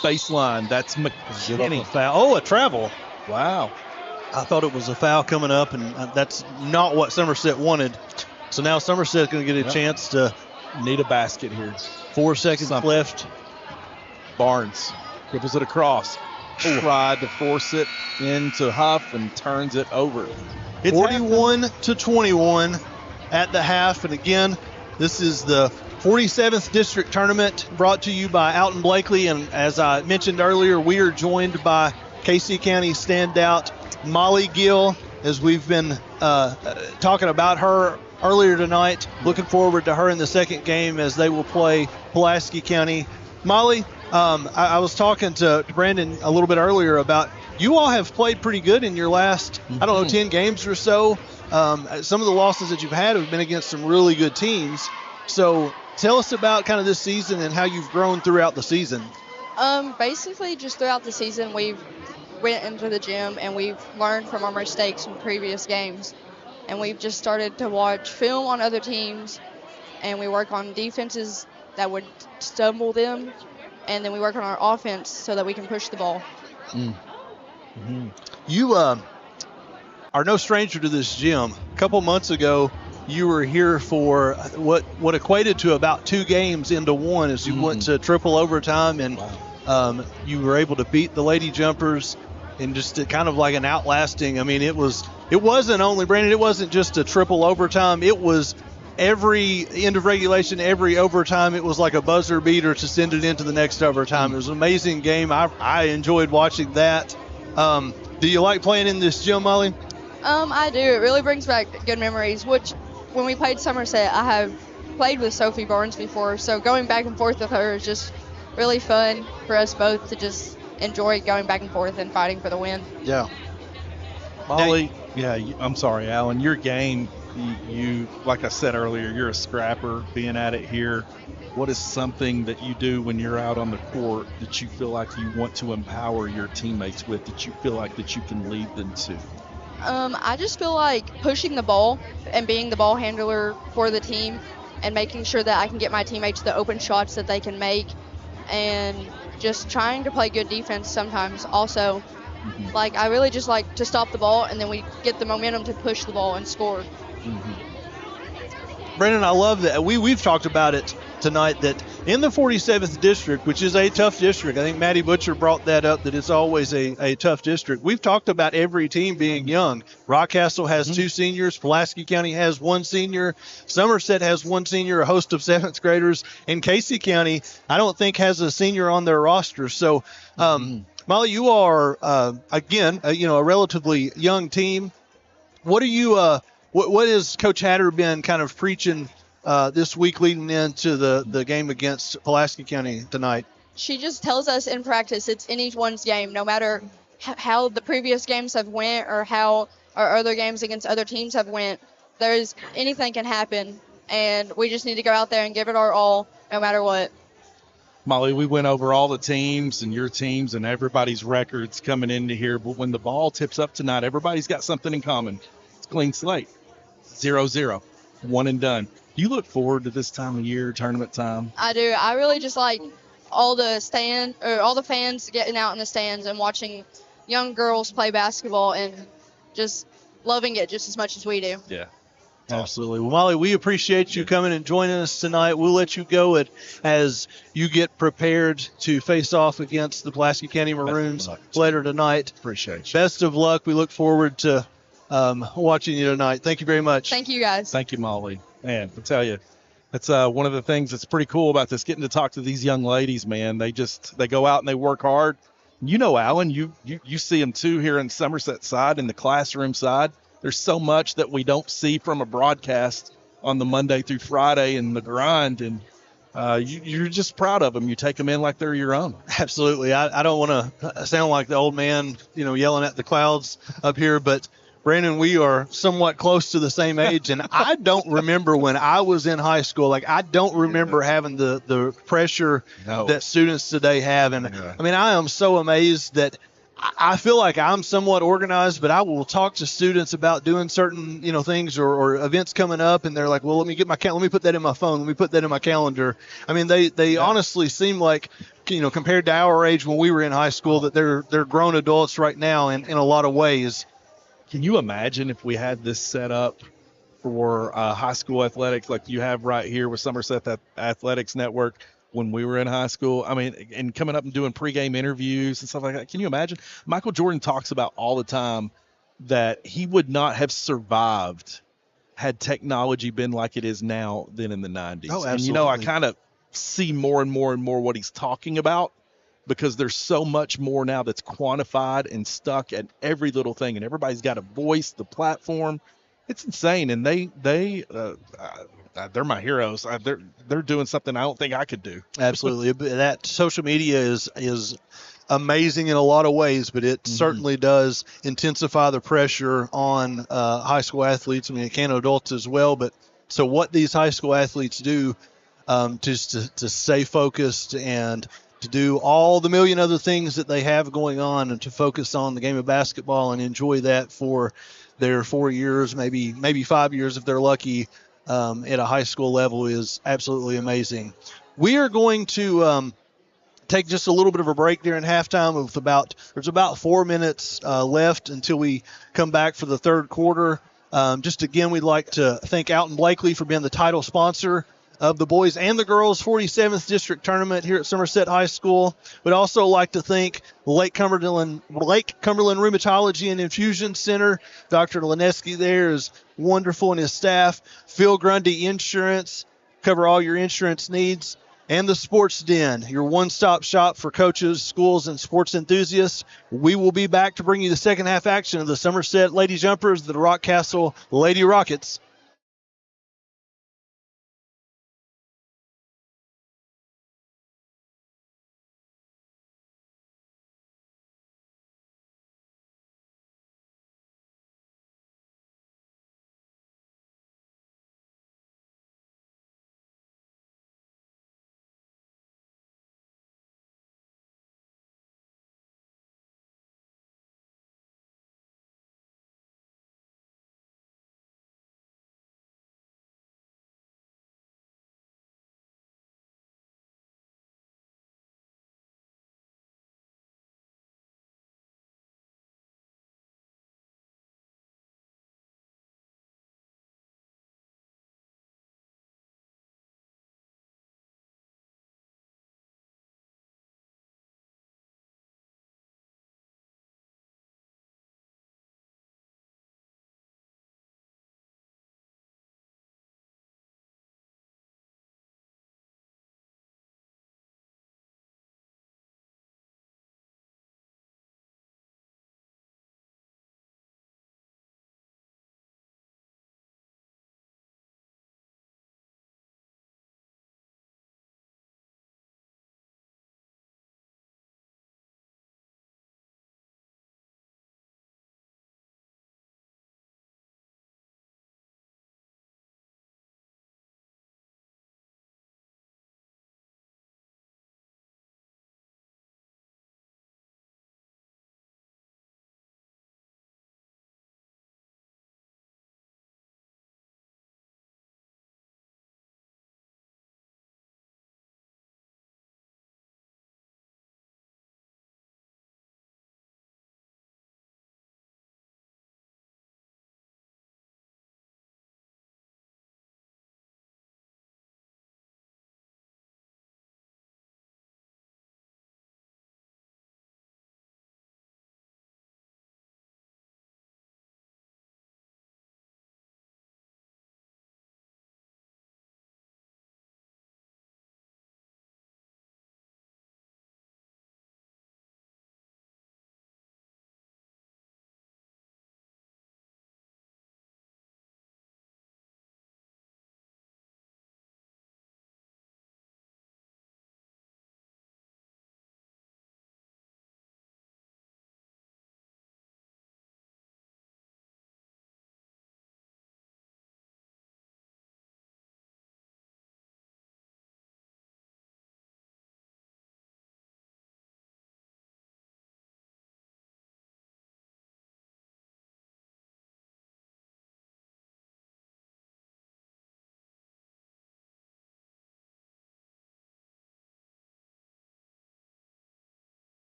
Baseline, that's McKinney. Foul. Oh, a travel. Wow. I thought it was a foul coming up, and that's not what Somerset wanted. So now Somerset's going to get a chance to need a basket here. 4 seconds left. Barnes dribbles it across. Tried to force it into Huff and turns it over. It's 41-21 at the half, and again, this is the 47th District Tournament brought to you by Alton Blakely. And as I mentioned earlier, we are joined by Casey County standout Molly Gill, as we've been talking about her earlier tonight. Looking forward to her in the second game as they will play Pulaski County. Molly, I was talking to Brandon a little bit earlier about you all have played pretty good in your last, 10 games or so. Some of the losses that you've had have been against some really good teams. So tell us about kind of this season and how you've grown throughout the season. Basically, just throughout the season, we've went into the gym and we've learned from our mistakes from previous games. And we've just started to watch film on other teams, and we work on defenses that would stumble them, and then we work on our offense so that we can push the ball. You are no stranger to this gym. couple months ago, you were here for what equated to about 2 games into one as you went to triple overtime, and you were able to beat the Lady Jumpers and just kind of like an outlasting. I mean, it wasn't only, Brandon, it wasn't just a triple overtime. It was every end of regulation, every overtime, it was like a buzzer beater to send it into the next overtime. It was an amazing game. I enjoyed watching that. Do you like playing in this gym, Molly? I do. It really brings back good memories, which when we played Somerset, I have played with Sophie Barnes before, so going back and forth with her is just really fun for us both to just enjoy going back and forth and fighting for the win. Yeah. Molly, I'm sorry, Alan, your game, you like I said earlier, you're a scrapper being at it here. What is something that you do when you're out on the court that you feel like you want to empower your teammates with, that you feel like that you can lead them to? I just feel like pushing the ball and being the ball handler for the team and making sure that I can get my teammates the open shots that they can make, and just trying to play good defense sometimes also. Like, I really just like to stop the ball, and then we get the momentum to push the ball and score. Brandon, I love that. We've talked about it tonight, that in the 47th district, which is a tough district, I think Maddie Butcher brought that up, that it's always a tough district. We've talked about every team being young. Rockcastle has 2 seniors. Pulaski County has 1 senior. Somerset has 1 senior, a host of 7th graders. And Casey County, I don't think, has a senior on their roster. So, Molly, you are, again, a relatively young team. What are you, what has Coach Hatter been kind of preaching this week leading into the game against Pulaski County tonight? She just tells us in practice it's anyone's game, no matter how the previous games have went or how our other games against other teams have went. Anything can happen, and we just need to go out there and give it our all, no matter what. Molly, we went over all the teams and your teams and everybody's records coming into here, but when the ball tips up tonight, everybody's got something in common. It's a clean slate. 0-0, one and done. Do you look forward to this time of year, tournament time? I do. I really just like all the fans getting out in the stands and watching young girls play basketball and just loving it just as much as we do. Yeah. Absolutely. Well, Molly, we appreciate you coming and joining us tonight. We'll let you go as you get prepared to face off against the Pulaski County Maroons later tonight. Appreciate you. Best of luck. We look forward to watching you tonight. Thank you very much. Thank you, guys. Thank you, Molly. Man, I'll tell you, that's one of the things that's pretty cool about this, getting to talk to these young ladies, man. They go out and they work hard. You know, Alan, you see them too here in Somerset side, in the classroom side. There's so much that we don't see from a broadcast on the Monday through Friday and the grind, and you're just proud of them. You take them in like they're your own. Absolutely. I don't want to sound like the old man, yelling at the clouds up here, but Brandon, we are somewhat close to the same age, and I don't remember when I was in high school. Like, I don't remember having the pressure that students today have. And I mean, I am so amazed that I feel like I'm somewhat organized, but I will talk to students about doing certain, things or events coming up, and they're like, well, let me put that in my phone. Let me put that in my calendar. I mean, they honestly seem like, compared to our age when we were in high school, that they're grown adults right now in a lot of ways. Can you imagine if we had this set up for high school athletics like you have right here with Somerset Athletics Network when we were in high school? I mean, and coming up and doing pregame interviews and stuff like that. Can you imagine? Michael Jordan talks about all the time that he would not have survived had technology been like it is now than in the 90s. Oh, absolutely. And, I kind of see more and more and more what he's talking about, because there's so much more now that's quantified and stuck at every little thing, and everybody's got a voice, the platform. It's insane, and they're my heroes. They're doing something I don't think I could do. Absolutely. That social media is amazing in a lot of ways, but it certainly does intensify the pressure on high school athletes. I mean, it can adults as well. But so what these high school athletes do just to stay focused and to do all the million other things that they have going on, and to focus on the game of basketball and enjoy that for their 4 years, maybe 5 years if they're lucky, at a high school level, is absolutely amazing. We are going to take just a little bit of a break during halftime. There's about 4 minutes left until we come back for the third quarter. Just again, we'd like to thank Alton Blakely for being the title sponsor of the boys and the girls 47th District Tournament here at Somerset High School. We'd also like to thank Lake Cumberland Rheumatology and Infusion Center. Dr. Lineski there is wonderful, and his staff. Phil Grundy Insurance, cover all your insurance needs. And the Sports Den, your one-stop shop for coaches, schools, and sports enthusiasts. We will be back to bring you the second half action of the Somerset Lady Jumpers, the Rockcastle Lady Rockets.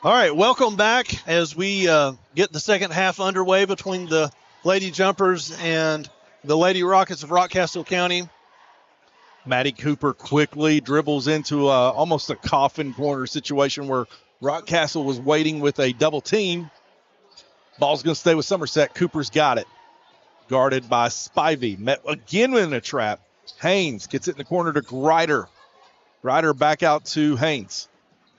All right, welcome back as we get the second half underway between the Lady Jumpers and the Lady Rockets of Rockcastle County. Maddie Cooper quickly dribbles into almost a coffin corner situation where Rockcastle was waiting with a double team. Ball's going to stay with Somerset. Cooper's got it. Guarded by Spivey. Met again in a trap. Haynes gets it in the corner to Grider. Grider back out to Haynes.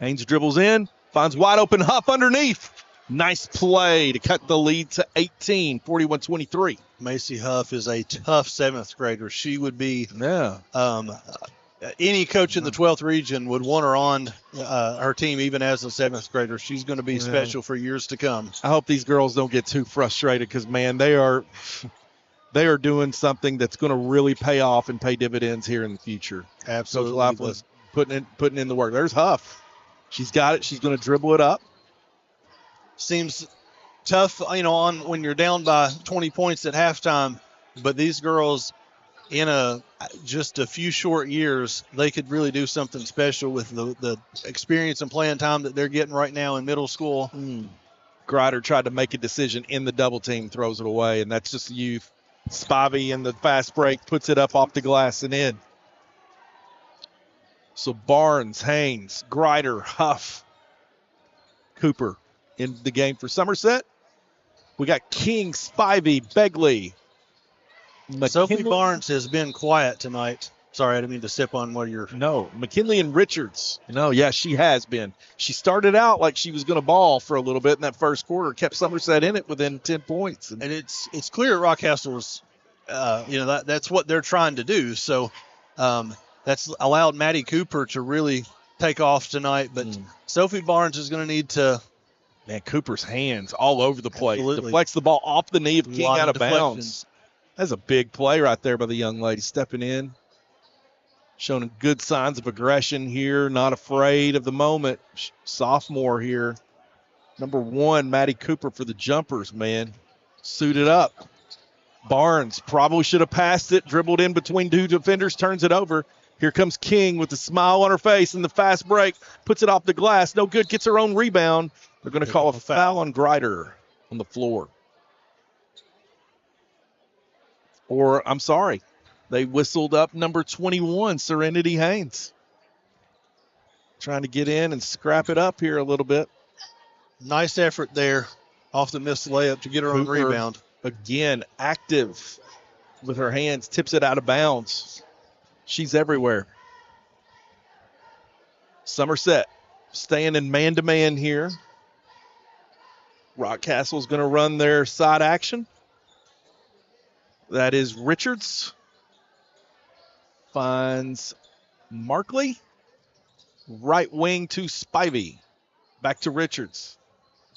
Haynes dribbles in, finds wide open Huff underneath. Nice play to cut the lead to 18, 41-23. Macy Huff is a tough 7th grader. She would be Yeah. Any coach in the 12th region would want her on her team, even as a 7th grader. She's going to be special for years to come. I hope these girls don't get too frustrated because, man, they are doing something that's going to really pay off and pay dividends here in the future. Absolutely. Coach Laughlin's putting in the work. There's Huff. She's got it. She's going to dribble it up. Seems tough, on when you're down by 20 points at halftime, but these girls – in just a few short years, they could really do something special with the experience and playing time that they're getting right now in middle school. Grider tried to make a decision in the double team, throws it away, and that's just youth. Spivey in the fast break puts it up off the glass and in. So Barnes, Haynes, Grider, Huff, Cooper in the game for Somerset. We got King, Spivey, Begley. Sophie Barnes has been quiet tonight. Sorry, I didn't mean to sip on what you're... No, McKinley and Richards. Yeah, she has been. She started out like she was going to ball for a little bit in that first quarter, kept Somerset in it within 10 points. And it's clear Rockcastle's, that's what they're trying to do. So that's allowed Maddie Cooper to really take off tonight. But Sophie Barnes is going to need to... Man, Cooper's hands all over the place. Absolutely. Deflects the ball off the knee of King out of bounds. That's a big play right there by the young lady stepping in. Showing good signs of aggression here, not afraid of the moment. Sophomore here. Number 1, Maddie Cooper for the jumpers, man. Suited up. Barnes probably should have passed it, dribbled in between 2 defenders, turns it over. Here comes King with a smile on her face in the fast break. Puts it off the glass. No good. Gets her own rebound. They're going to call a foul on Grider on the floor. Or, I'm sorry, they whistled up number 21, Serenity Haynes. Trying to get in and scrap it up here a little bit. Nice effort there off the missed layup to get her own rebound. Again, active with her hands, tips it out of bounds. She's everywhere. Somerset staying in man-to-man here. Rockcastle's going to run their side action. That is Richards. Finds Markley. Right wing to Spivey. Back to Richards.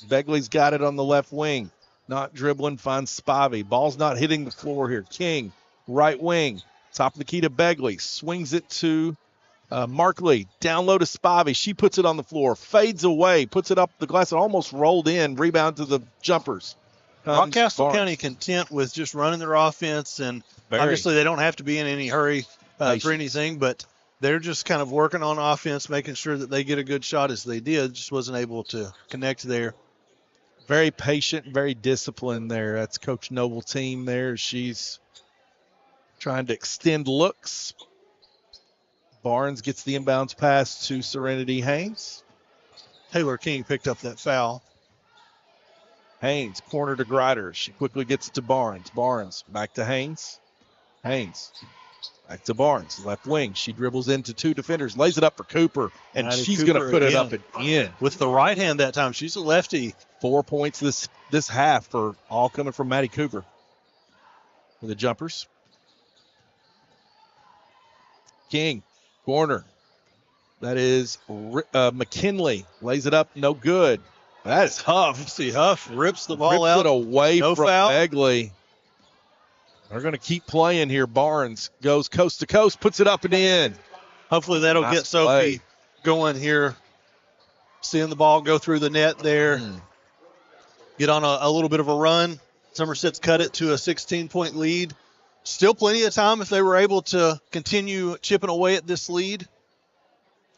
Begley's got it on the left wing. Not dribbling, finds Spivey. Ball's not hitting the floor here. King, right wing. Top of the key to Begley. Swings it to Markley. Down low to Spivey. She puts it on the floor. Fades away. Puts it up the glass. It almost rolled in. Rebound to the jumpers. Rockcastle County content with just running their offense, and obviously they don't have to be in any hurry for anything, but they're just kind of working on offense, making sure that they get a good shot as they did. Just wasn't able to connect there. Very patient, very disciplined there. That's Coach Noble team there. She's trying to extend looks. Barnes gets the inbounds pass to Serenity Haynes. Taylor King picked up that foul. Haynes, corner to Grider. She quickly gets it to Barnes. Barnes, back to Haynes. Haynes, back to Barnes, left wing. She dribbles into 2 defenders, lays it up for Cooper, and she's going to put it up and in. With the right hand that time. She's a lefty. 4 points this half for all coming from Maddie Cooper. For the jumpers. King, corner. That is McKinley. Lays it up, no good. That is Huff. See, Huff rips the ball out. Rips it away no from foul. Begley. They're going to keep playing here. Barnes goes coast to coast, puts it up and in. Hopefully that'll get Sophie going here. Seeing the ball go through the net there. Get on a little bit of a run. Somerset's cut it to a 16-point lead. Still plenty of time if they were able to continue chipping away at this lead.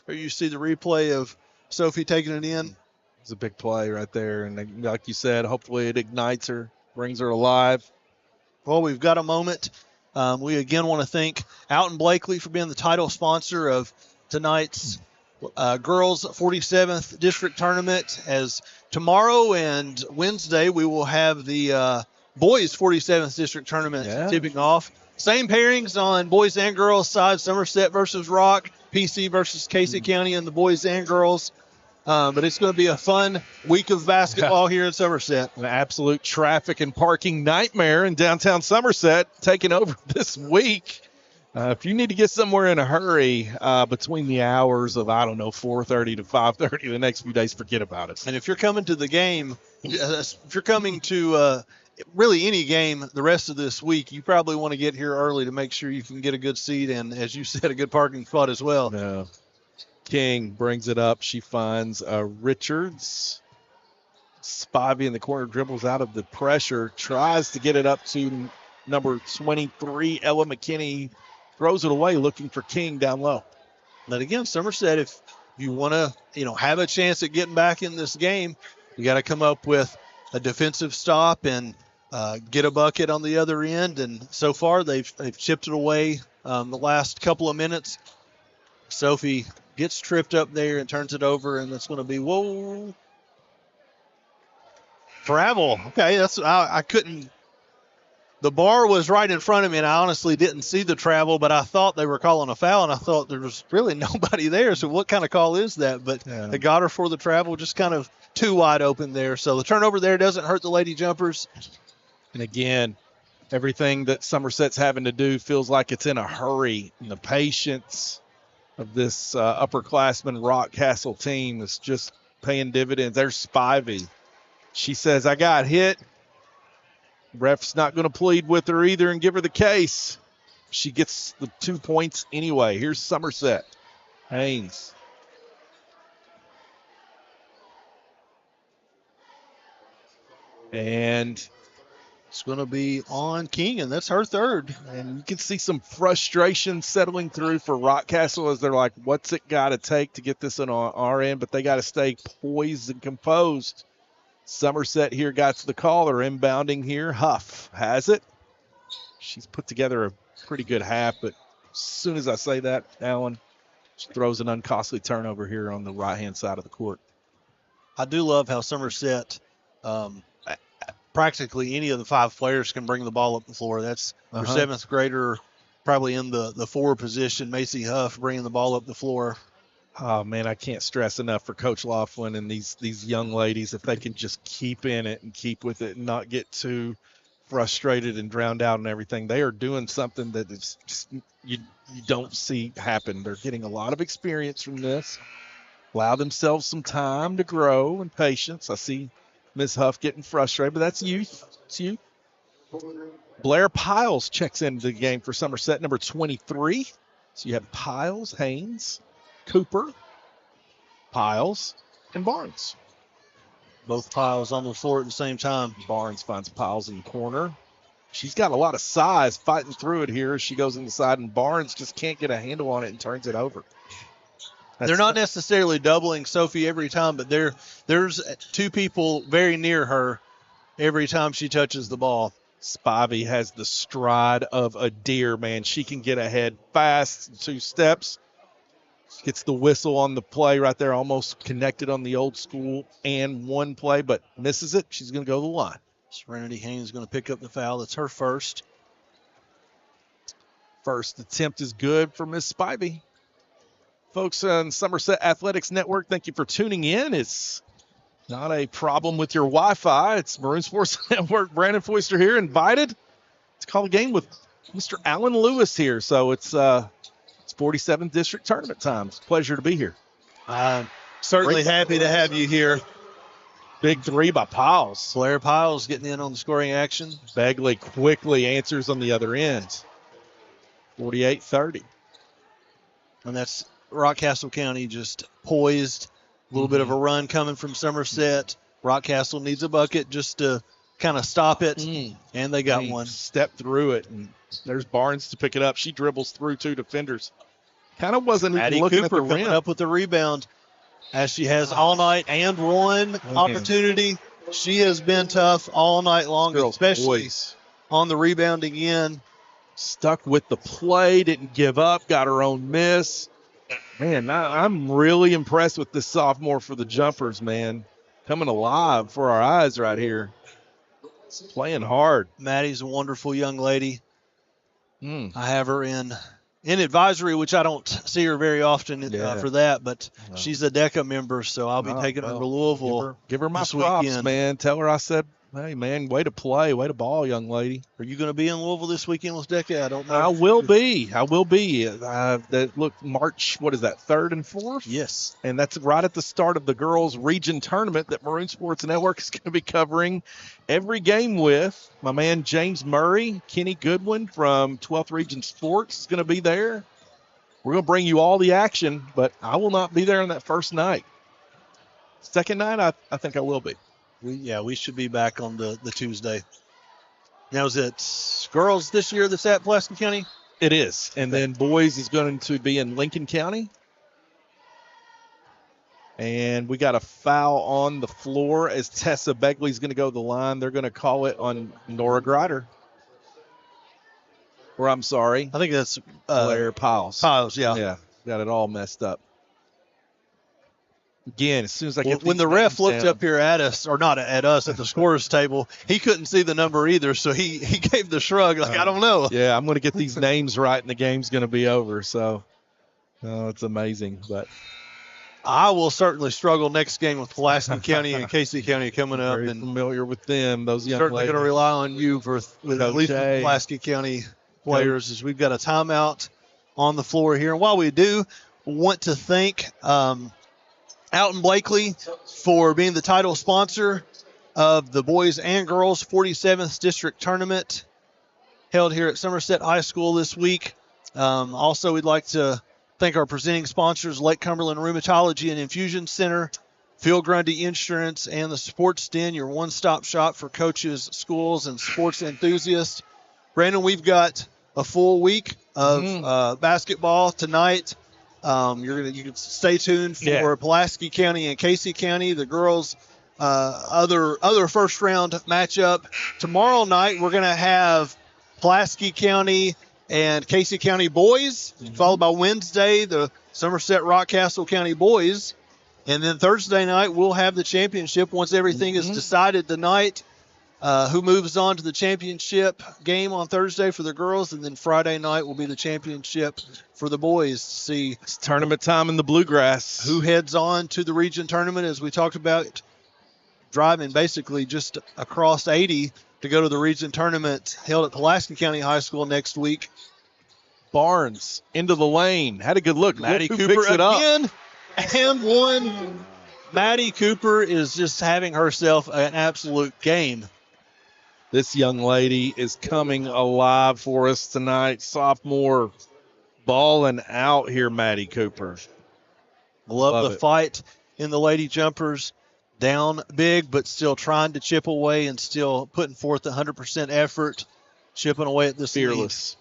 Or you see the replay of Sophie taking it in. It's a big play right there. And like you said, hopefully it ignites her, brings her alive. Well, we've got a moment. We again want to thank Out and Blakely for being the title sponsor of tonight's girls 47th district tournament. As tomorrow and Wednesday we will have the boys 47th district tournament tipping off. Same pairings on boys and girls side. Somerset versus Rock, PC versus Casey County, and the boys and girls. But it's going to be a fun week of basketball here in Somerset. An absolute traffic and parking nightmare in downtown Somerset taking over this week. If you need to get somewhere in a hurry between the hours of, 4:30 to 5:30 the next few days, forget about it. And if you're coming to the game, if you're coming to really any game the rest of this week, you probably want to get here early to make sure you can get a good seat and, as you said, a good parking spot as well. No. King brings it up. She finds Richards. Spivey in the corner dribbles out of the pressure, tries to get it up to number 23, Ella McKinney. Throws it away, looking for King down low. But again, Somerset, if you want to, have a chance at getting back in this game, you got to come up with a defensive stop and get a bucket on the other end. And so far, they've chipped it away the last couple of minutes. Sophie gets tripped up there and turns it over, and it's going to be travel. Okay, I couldn't. The bar was right in front of me, and I honestly didn't see the travel, but I thought they were calling a foul, and I thought there was really nobody there. So what kind of call is that? But They got her for the travel, just kind of too wide open there. So the turnover there doesn't hurt the Lady Jumpers. And again, everything that Somerset's having to do feels like it's in a hurry. And the patience of this upperclassman Rockcastle team is just paying dividends. There's Spivey. She says, I got hit. Ref's not going to plead with her either and give her the case. She gets the 2 points anyway. Here's Somerset. Haynes. And it's going to be on King, and that's her third. And you can see some frustration settling through for Rockcastle as they're like, what's it got to take to get this on our end? But they got to stay poised and composed. Somerset here got the call. They're inbounding here. Huff has it. She's put together a pretty good half, but as soon as I say that, Alan, she throws an uncostly turnover here on the right-hand side of the court. I do love how Somerset, practically any of the 5 players can bring the ball up the floor. That's their 7th grader, probably in the 4 position, Macy Huff, bringing the ball up the floor. Oh, man, I can't stress enough for Coach Laughlin and these young ladies, if they can just keep in it and keep with it and not get too frustrated and drowned out and everything. They are doing something that is just you don't see happen. They're getting a lot of experience from this. Allow themselves some time to grow and patience. I see Ms. Huff getting frustrated, but that's youth. It's youth. Blair Piles checks into the game for Somerset, number 23. So you have Piles, Haynes, Cooper, Piles, and Barnes. Both Piles on the floor at the same time. Barnes finds Piles in the corner. She's got a lot of size fighting through it here as she goes inside, and Barnes just can't get a handle on it and turns it over. They're not necessarily doubling Sophie every time, but there's 2 people very near her every time she touches the ball. Spivey has the stride of a deer, man. She can get ahead fast, 2 steps. Gets the whistle on the play right there, almost connected on the old school and 1 play, but misses it. She's going to go to the line. Serenity Haynes is going to pick up the foul. That's her first. First attempt is good for Miss Spivey. Folks on Somerset Athletics Network, thank you for tuning in. It's not a problem with your Wi-Fi. It's Maroon Sports Network. Brandon Foister here, invited to call the game with Mr. Alan Lewis here. So it's 47th District Tournament time. It's a pleasure to be here. I'm certainly happy to have you here. Big 3 by Piles. Blair Piles getting in on the scoring action. Begley quickly answers on the other end. 48-30. And that's Rockcastle County just poised. A little bit of a run coming from Somerset. Rockcastle needs a bucket just to kind of stop it, and they got one. Step through it, and there's Barnes to pick it up. She dribbles through 2 defenders. Kind of wasn't Maddie looking Cooper at the rim. coming up with the rebound as she has all night and one opportunity. She has been tough all night long, especially on the rebounding end. Stuck with the play, didn't give up, got her own miss. Man, I'm really impressed with this sophomore for the Jumpers, man. Coming alive for our eyes right here. Playing hard. Maddie's a wonderful young lady. I have her in in advisory, which I don't see her very often Yeah. for that, but No. she's a DECA member, so I'll be taking her to Louisville. Give her my this props, weekend. man. Tell her I said, hey, man, way to play, way to ball, young lady. Are you going to be in Louisville this weekend with DECA? I don't know. I will be. Look, March, what is that, 3rd and 4th? Yes. And that's right at the start of the girls' region tournament that Maroon Sports Network is going to be covering every game with. My man James Murray, Kenny Goodwin from 12th Region Sports is going to be there. We're going to bring you all the action, but I will not be there on that first night. Second night, I think I will be. We should be back on the Tuesday. Now, is it girls this year that's at Pulaski County? It is. And then boys is going to be in Lincoln County. And we got a foul on the floor as Tessa Begley's going to go to the line. They're going to call it on Nora Grider. Or I'm sorry, I think that's Blair Piles. Piles, yeah. Yeah, got it all messed up. Again, as soon as I get when the ref looked up here at us, or not at us, at the scorer's table, he couldn't see the number either, so he gave the shrug like, I don't know. Yeah, I'm going to get these names right, and the game's going to be over. So, it's amazing. But I will certainly struggle next game with Pulaski County and Casey County coming up. very and familiar with them, those young certainly ladies. going to rely on you with at least the Pulaski County players, as we've got a timeout on the floor here. And while we do, want to thank Alton Blakely for being the title sponsor of the boys and girls 47th District Tournament held here at Somerset High School this week. Also, we'd like to thank our presenting sponsors, Lake Cumberland Rheumatology and Infusion Center, Phil Grundy Insurance, and the Sports Den, your one-stop shop for coaches, schools, and sports enthusiasts. Brandon, we've got a full week of basketball tonight. You can stay tuned for Pulaski County and Casey County, the girls' other first round matchup. Tomorrow night we're going to have Pulaski County and Casey County boys, followed by Wednesday the Somerset Rockcastle County boys, and then Thursday night we'll have the championship once everything is decided tonight. Who moves on to the championship game on Thursday for the girls, and then Friday night will be the championship for the boys to see. It's tournament time in the Bluegrass. Who heads on to the region tournament, as we talked about, driving basically just across 80 to go to the region tournament held at Pulaski County High School next week. Barnes into the lane. Had a good look. Maddie Look Cooper picks it up. again, and one. Maddie Cooper is just having herself an absolute game. This young lady is coming alive for us tonight. Sophomore balling out here, Maddie Cooper. Love the fight in the Lady Jumpers. Down big, but still trying to chip away and still putting forth 100% effort, chipping away at this fearless.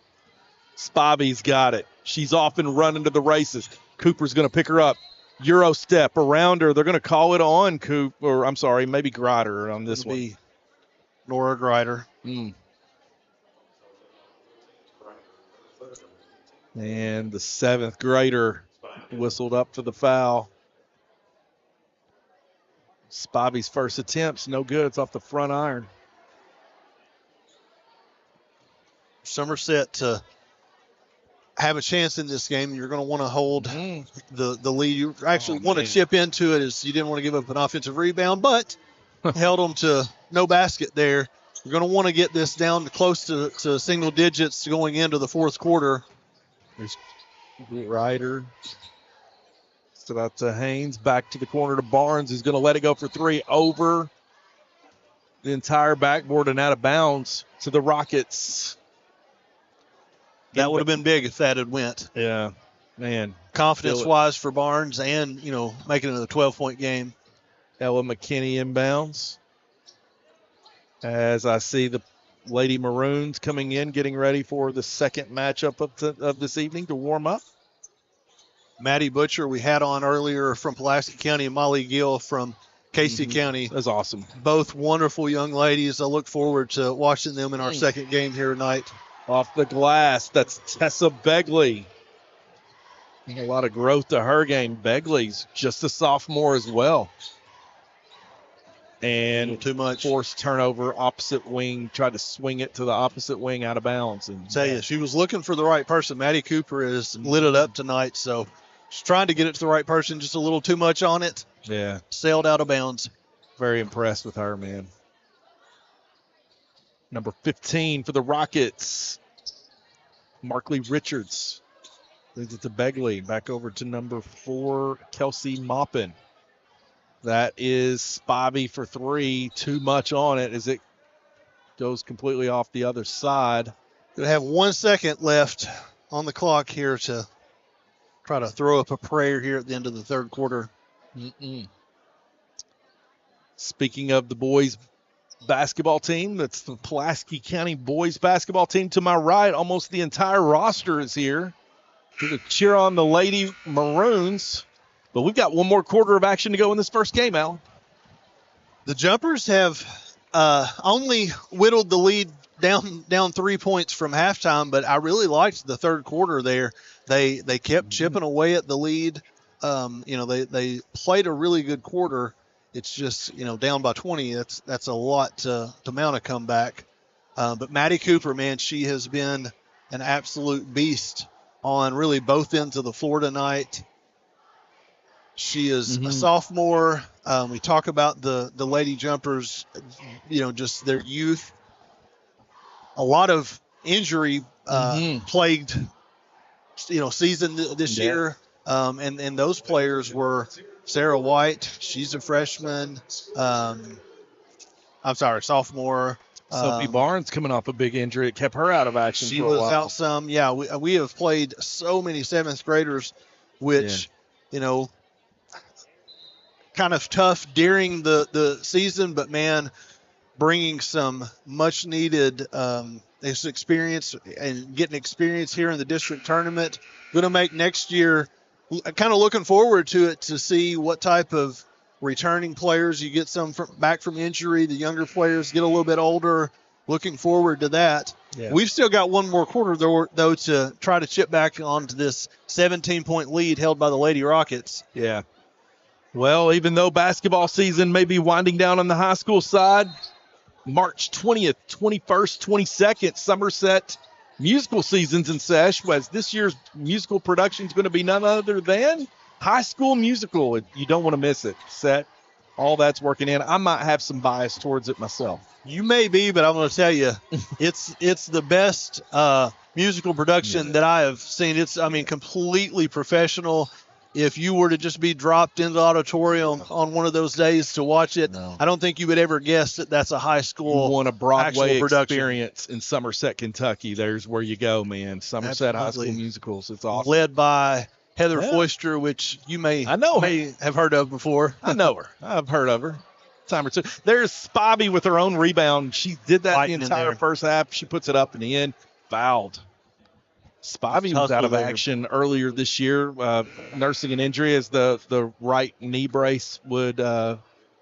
Spobby's got it. She's off and running to the races. Cooper's going to pick her up. Euro step around her. They're going to call it on maybe Grider on this one. Nora Grider. And the 7th grader whistled up for the foul. Spobby's first attempt's no good. It's off the front iron. Somerset to have a chance in this game, you're going to want to hold the lead. You actually want to chip into it, as you didn't want to give up an offensive rebound, but held them to no basket there. You're going to want to get this down to close to single digits going into the fourth quarter. There's Ryder. Stood out to Haynes. Back to the corner to Barnes. He's going to let it go for three. Over the entire backboard and out of bounds to the Rockets. That would have been big if that had went. Yeah, man. Confidence-wise for Barnes and, making it a 12-point game. Ella McKinney inbounds. As I see the Lady Maroons coming in, getting ready for the second matchup of this evening to warm up. Maddie Butcher we had on earlier from Pulaski County, and Molly Gill from Casey County. That's awesome. Both wonderful young ladies. I look forward to watching them in our second game here tonight. Off the glass, that's Tessa Begley. A lot of growth to her game. Begley's just a sophomore as well. and too much. Forced turnover, opposite wing, tried to swing it to the opposite wing out of bounds. And tell you, she was looking for the right person. Maddie Cooper has lit it up tonight, so she's trying to get it to the right person, just a little too much on it. Yeah. Sailed out of bounds. Very impressed with her, man. Number 15 for the Rockets, Markley Richards. Leads it to Begley. Back over to number 4, Kelsey Maupin. That is Spivey for 3. Too much on it as it goes completely off the other side. Going to have 1 second left on the clock here to try to throw up a prayer here at the end of the third quarter. Speaking of the boys basketball team, that's the Pulaski County boys basketball team. To my right, almost the entire roster is here to cheer on the Lady Maroons. But we've got one more quarter of action to go in this first game, Alan. The Jumpers have only whittled the lead down 3 points from halftime, but I really liked the third quarter there. They kept chipping away at the lead. They played a really good quarter. It's just, down by 20. That's a lot to mount a comeback. But Maddie Cooper, man, she has been an absolute beast on really both ends of the floor tonight. She is a sophomore. We talk about the Lady Jumpers, just their youth. A lot of injury plagued, season this year. And those players were Sarah White. She's a freshman. Sophomore. Sophie Barnes coming off a big injury. It kept her out of action She for a was while. out some. Yeah, we have played so many seventh graders, which, kind of tough during the season, but, man, bringing some much-needed experience and getting experience here in the district tournament. Going to make next year kind of looking forward to it to see what type of returning players you get some back from injury. The younger players get a little bit older. Looking forward to that. Yeah. We've still got one more quarter, though, to try to chip back onto this 17-point lead held by the Lady Rockets. Yeah. Well, even though basketball season may be winding down on the high school side, March 20th, 21st, 22nd, Somerset musical season's in sesh, as this year's musical production is going to be none other than High School Musical. You don't want to miss it. Set, all that's working in. I might have some bias towards it myself. You may be, but I'm going to tell you, it's the best musical production that I have seen. It's, completely professional. If you were to just be dropped into the auditorium on one of those days to watch it, I don't think you would ever guess that that's a high school You want a Broadway production. Experience in Somerset, Kentucky. There's where you go, man. Somerset High School Musicals. It's awesome. Led by Heather Foister, which you may have heard of before. I know her. I've heard of her. Time or two. There's Spivey with her own rebound. She did that the entire first half. She puts it up in the end. Fouled. Spivey was out of action earlier this year, nursing an injury as the right knee brace would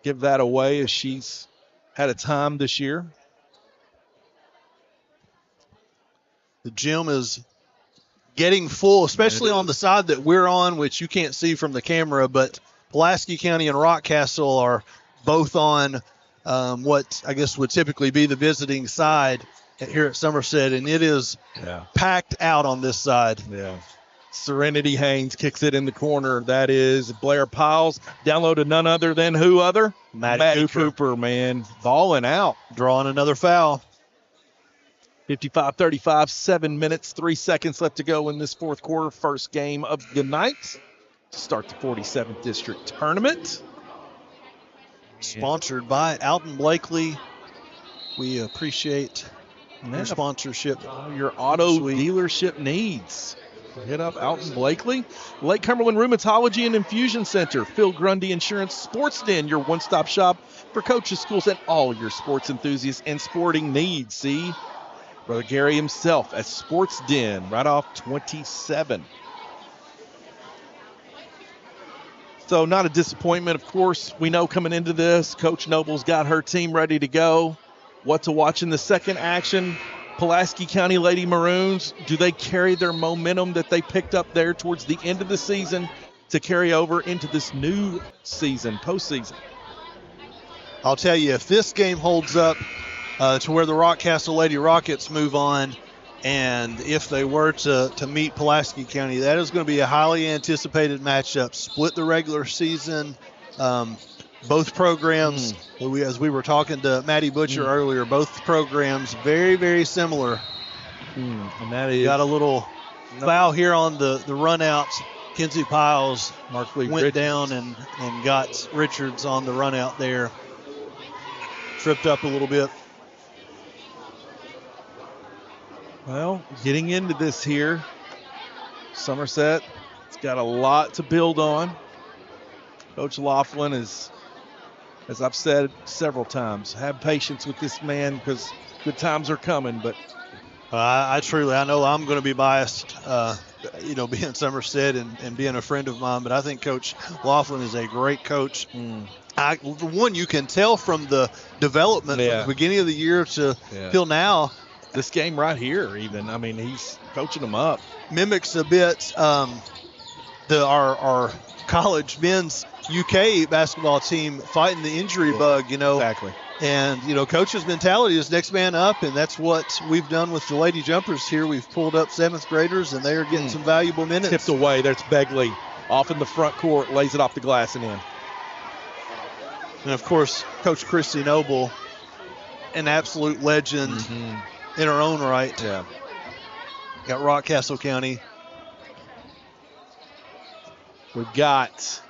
give that away, as she's had a time this year. The gym is getting full, especially on the side that we're on, which you can't see from the camera, but Pulaski County and Rockcastle are both on what I guess would typically be the visiting side here at Somerset, and it is packed out on this side. Yeah. Serenity Haynes kicks it in the corner. That is Blair Piles. Down low to none other than who other? Maddie Cooper, man. Balling out. Drawing another foul. 55-35, 7 minutes, 3 seconds left to go in this fourth quarter. First game of the night to start the 47th District Tournament. Sponsored by Alton Blakely. We appreciate your sponsorship. Your auto dealership needs. Hit up Alton Blakely. Lake Cumberland Rheumatology and Infusion Center. Phil Grundy Insurance Sports Den, your one-stop shop for coaches, schools, and all your sports enthusiasts and sporting needs. See Brother Gary himself at Sports Den, right off 27. So not a disappointment, of course. We know coming into this, Coach Noble's got her team ready to go. What to watch in the second action? Pulaski County Lady Maroons, do they carry their momentum that they picked up there towards the end of the season to carry over into this new season, postseason? I'll tell you, if this game holds up to where the Rockcastle Lady Rockets move on, and if they were to meet Pulaski County, that is going to be a highly anticipated matchup. Split the regular season. Both programs, as we were talking to Maddie Butcher earlier, both programs very, very similar. And that is got a little foul here on the run out. Kenzie Piles went down and got Richards on the run out there. Tripped up a little bit. Well, getting into this here, Somerset, it's got a lot to build on. Coach Laughlin is, as I've said several times, have patience with this man because good times are coming. But I know I'm going to be biased, being Somerset and being a friend of mine, but I think Coach Laughlin is a great coach. One, you can tell from the development from the beginning of the year till now. This game right here, even, I mean, he's coaching them up. Mimics a bit our college men's UK basketball team fighting the injury bug, Exactly. And, coach's mentality is next man up, and that's what we've done with the Lady Jumpers here. We've pulled up 7th graders, and they are getting some valuable minutes. Tipped away. There's Begley off in the front court, lays it off the glass and in. And, of course, Coach Christy Noble, an absolute legend in her own right. Yeah. Got Rockcastle County. We've got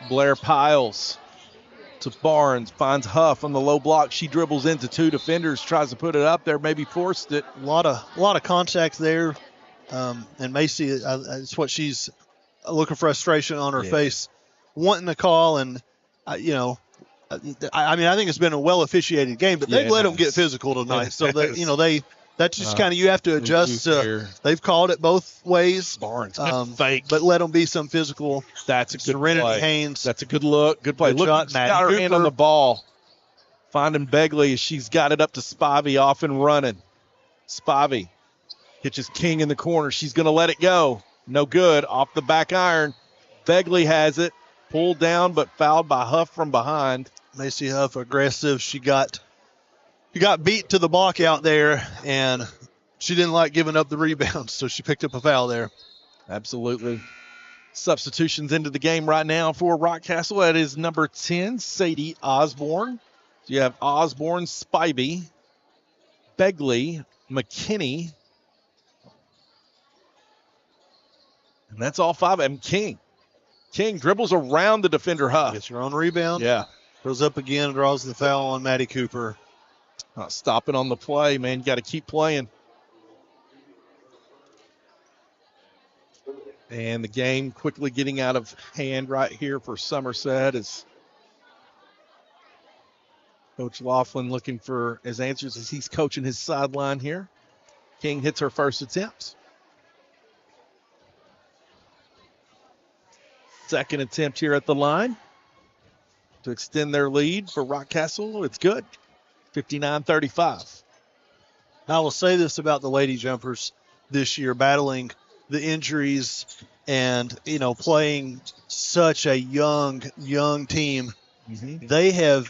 Blair Piles to Barnes, finds Huff on the low block. She dribbles into 2 defenders, tries to put it up there, maybe forced it. A lot of contact there. And Macy, it's what she's a look of frustration on her face, wanting to call. And, I think it's been a well-officiated game, but they've let them get physical tonight. So, that's just kind of you have to adjust. They've called it both ways. Barnes, fake. But let them be some physical. That's a good Serenity play. Haynes. That's a good look. Good play. Look, shot, she's got her hand on the ball. Finding Begley as she's got it up to Spivey, off and running. Spivey catches King in the corner. She's going to let it go. No good. Off the back iron. Begley has it. Pulled down, but fouled by Huff from behind. Macy Huff aggressive. She got beat to the block out there, and she didn't like giving up the rebound, so she picked up a foul there. Absolutely. Substitutions into the game right now for Rockcastle. That is number 10, Sadie Osborne. So you have Osborne, Spivey, Begley, McKinney. And that's all 5. And King. King dribbles around the defender Huff. Gets her own rebound. Yeah. Goes up again, draws the foul on Maddie Cooper. Not stopping on the play, man. You got to keep playing. And the game quickly getting out of hand right here for Somerset as Coach Laughlin looking for his answers as he's coaching his sideline here. King hits her first attempt. Second attempt here at the line to extend their lead for Rockcastle. It's good. 59-35. I will say this about the Lady Jumpers this year, battling the injuries and, playing such a young team. Mm-hmm.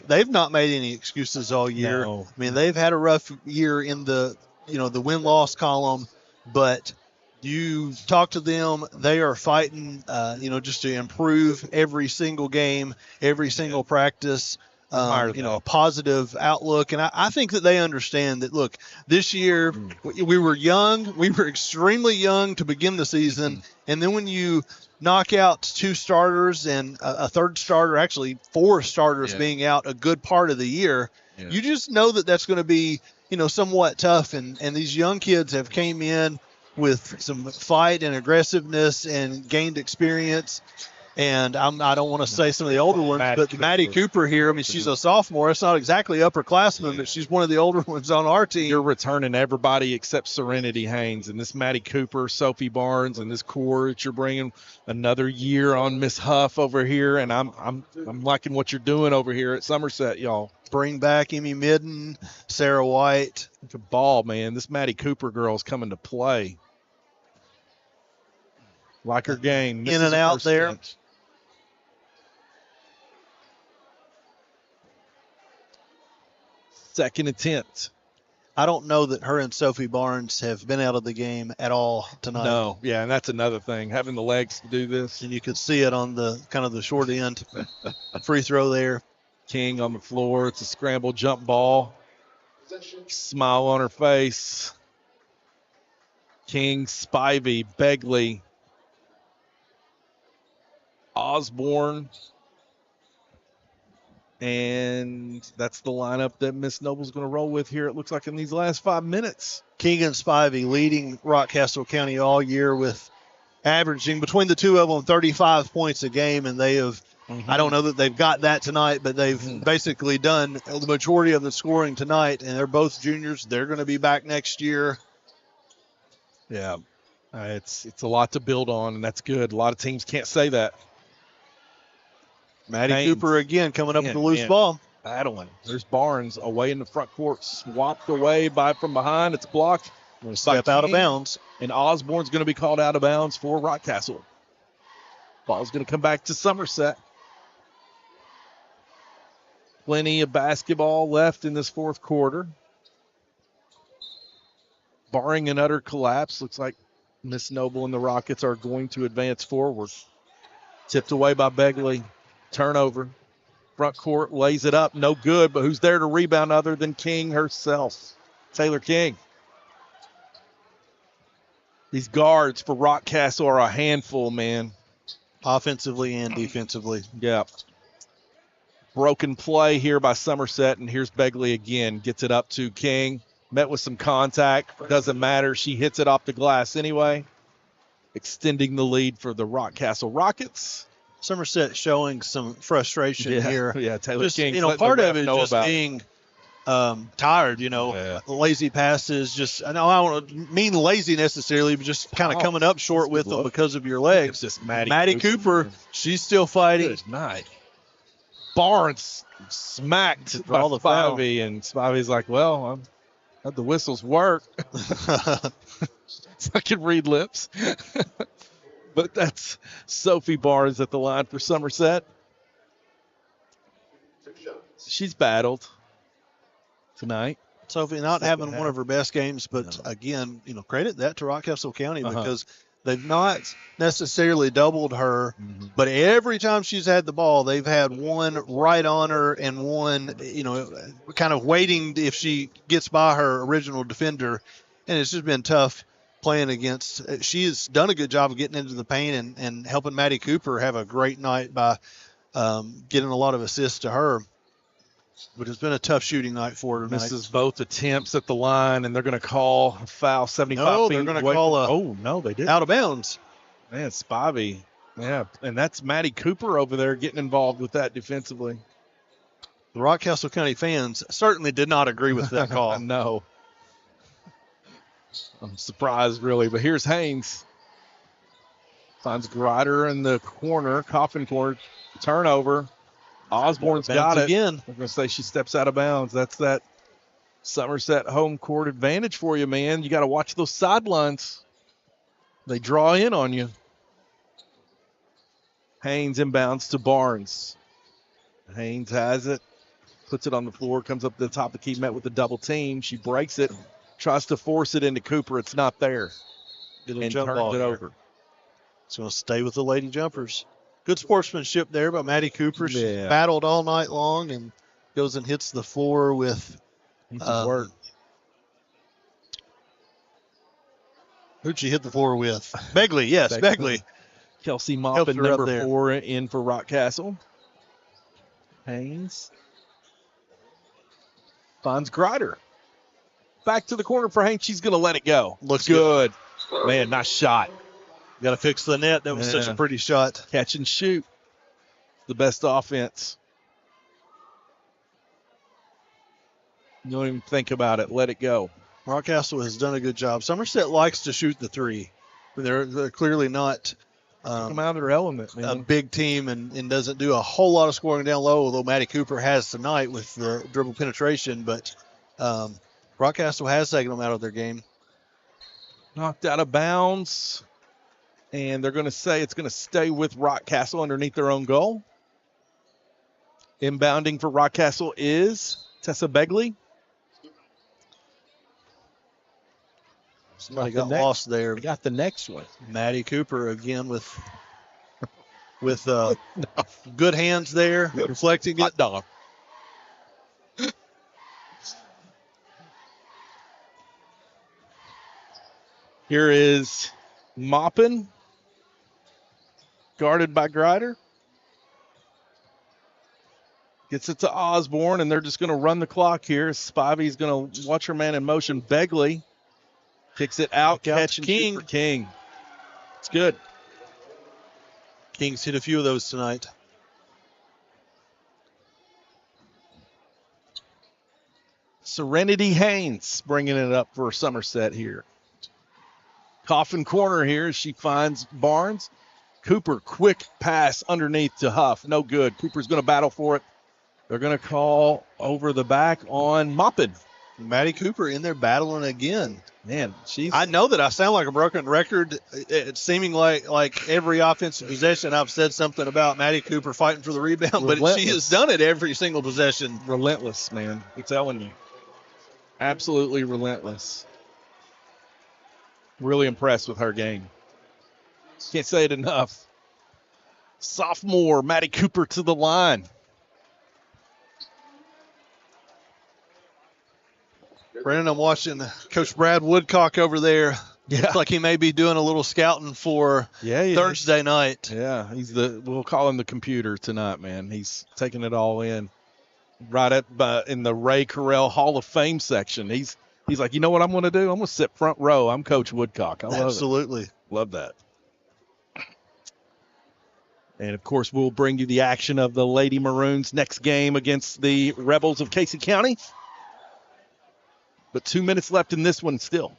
They've not made any excuses all year. No. I mean, they've had a rough year in the win-loss column, but you talk to them, they are fighting, just to improve every single game, every single practice. A positive outlook. And I think that they understand that, look, this year we were young. We were extremely young to begin the season. And then when you knock out 2 starters and a third starter, actually 4 starters being out a good part of the year, you just know that that's going to be, somewhat tough. And these young kids have came in with some fight and aggressiveness and gained experience. And I don't want to say some of the older ones, but Maddie Cooper here, I mean, she's a sophomore. It's not exactly upperclassman, but she's one of the older ones on our team. You're returning everybody except Serenity Haynes and this Maddie Cooper, Sophie Barnes, and this core that you're bringing. Another year on Miss Huff over here, and I'm liking what you're doing over here at Somerset, y'all. Bring back Emmy Midden, Sarah White. It's a ball, man. This Maddie Cooper girl is coming to play. Like her game. In and out there. Second attempt. I don't know that her and Sophie Barnes have been out of the game at all tonight. No, yeah, and that's another thing, having the legs to do this. And you could see it on the kind of the short end free throw there. King on the floor. It's a scramble jump ball. Smile on her face. King, Spivey, Begley, Osborne. And that's the lineup that Miss Noble's going to roll with here, it looks like, in these last 5 minutes. King and Spivey leading Rockcastle County all year with averaging between the two of them 35 points a game, and they have, I don't know that they've got that tonight, but they've basically done the majority of the scoring tonight, and they're both juniors. They're going to be back next year. Yeah, it's a lot to build on, and that's good. A lot of teams can't say that. Maddie Cooper again coming up with the loose ball. Battling. There's Barnes away in the front court, swapped away from behind. It's blocked. Step out of bounds. And Osborne's going to be called out of bounds for Rockcastle. Ball's going to come back to Somerset. Plenty of basketball left in this fourth quarter. Barring an utter collapse, looks like Miss Noble and the Rockets are going to advance forward. Tipped away by Begley. Turnover. Front court lays it up. No good, but who's there to rebound other than King herself? Taylor King. These guards for Rockcastle are a handful, man. Offensively and defensively. Yeah. Broken play here by Somerset, and here's Begley again. Gets it up to King. Met with some contact. Doesn't matter. She hits it off the glass anyway. Extending the lead for the Rockcastle Rockets. Somerset showing some frustration here. Yeah, Taylor King. Part of it is just being tired, lazy passes. Just, I don't mean lazy necessarily, but just kind of coming up short with them because of your legs. It's just Maddie Cooper, she's still fighting. Good night. Barnes smacked by Spivey, and Spivey's like, well, the whistles work. I can read lips. But that's Sophie Barnes at the line for Somerset. She's battled tonight. Sophie not having one of her best games, but again, credit that to Rockcastle County because they've not necessarily doubled her, but every time she's had the ball, they've had one right on her and one, kind of waiting if she gets by her original defender, and it's just been tough playing against. She has done a good job of getting into the paint and helping Maddie Cooper have a great night by getting a lot of assists to her. But it's been a tough shooting night for her tonight. Misses both attempts at the line, and they're going to call a foul 75 No, feet they're going to call they did. Out of bounds. Man, Spivey. Yeah, and that's Maddie Cooper over there getting involved with that defensively. The Rockcastle County fans certainly did not agree with that call. No. I'm surprised, really. But here's Haynes. Finds Grider in the corner, coffin corner. Turnover. Osborne's got it. Again. I'm going to say she steps out of bounds. That's that Somerset home court advantage for you, man. You got to watch those sidelines. They draw in on you. Haynes inbounds to Barnes. Haynes has it. Puts it on the floor. Comes up to the top of the key. Met with the double team. She breaks it. Tries to force it into Cooper. It's not there. And turns it over. It's going to stay with the Lady Jumpers. Good sportsmanship there by Maddie Cooper. She battled all night long and goes and hits the floor with work. Who'd she hit the floor with? Begley, yes, Begley. Kelsey Moppin, number 4, in for Rockcastle. Haynes finds Grider. Back to the corner for Haynes. She's going to let it go. Looks good. Man, nice shot. Got to fix the net. That was such a pretty shot. Catch and shoot. The best offense. You don't even think about it. Let it go. Rockcastle has done a good job. Somerset likes to shoot the three. They're clearly not come out of their element, man. A big team and doesn't do a whole lot of scoring down low, although Maddie Cooper has tonight with the dribble penetration. But Rockcastle has taken them out of their game. Knocked out of bounds. And they're going to say it's going to stay with Rockcastle underneath their own goal. Inbounding for Rockcastle is Tessa Begley. Somebody got lost there. We got the next one. Maddie Cooper again with good hands there, reflecting it. Dog. Here is Maupin, guarded by Grider. Gets it to Osborne, and they're just going to run the clock here. Spivey's going to watch her man in motion. Begley kicks it out. Catch and shoot for King. It's good. King's hit a few of those tonight. Serenity Haynes bringing it up for Somerset here. Coffin corner here. She finds Barnes. Cooper, quick pass underneath to Huff. No good. Cooper's going to battle for it. They're going to call over the back on Maupin. Maddie Cooper in there battling again. Man, I know that I sound like a broken record. It's seeming like every offensive possession I've said something about Maddie Cooper fighting for the rebound, but she has done it every single possession. Relentless, man. I'm telling you. Absolutely relentless. Really impressed with her game. Can't say it enough. Sophomore Maddie Cooper to the line. Brandon, I'm watching Coach Brad Woodcock over there. Yeah. Looks like he may be doing a little scouting for Thursday night. Yeah, we'll call him the computer tonight, man. He's taking it all in. Right in the Ray Carell Hall of Fame section. He's like, you know what I'm going to do? I'm going to sit front row. I'm Coach Woodcock. I love Absolutely. it. Love that. And, of course, we'll bring you the action of the Lady Maroons' next game against the Rebels of Casey County. But 2 minutes left in this one still.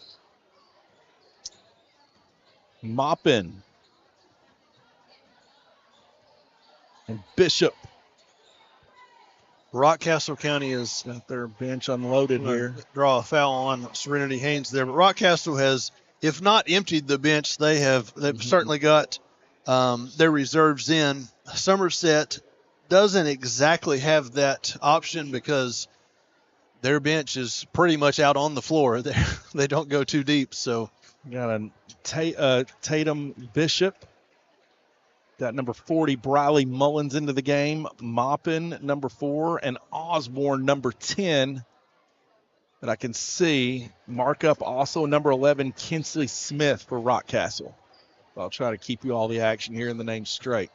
Maupin. And Bishop. Rockcastle County has got their bench unloaded here. Draw a foul on Serenity Haynes there. But Rockcastle has, if not emptied the bench, they've certainly got their reserves in. Somerset doesn't exactly have that option because their bench is pretty much out on the floor. They don't go too deep. So got a Tatum Bishop. Got number 40, Briley Mullins into the game. Maupin, number 4, and Osborne, number 10. That I can see. Mark up also number 11, Kinsley Smith for Rockcastle. I'll try to keep you all the action here and the names straight.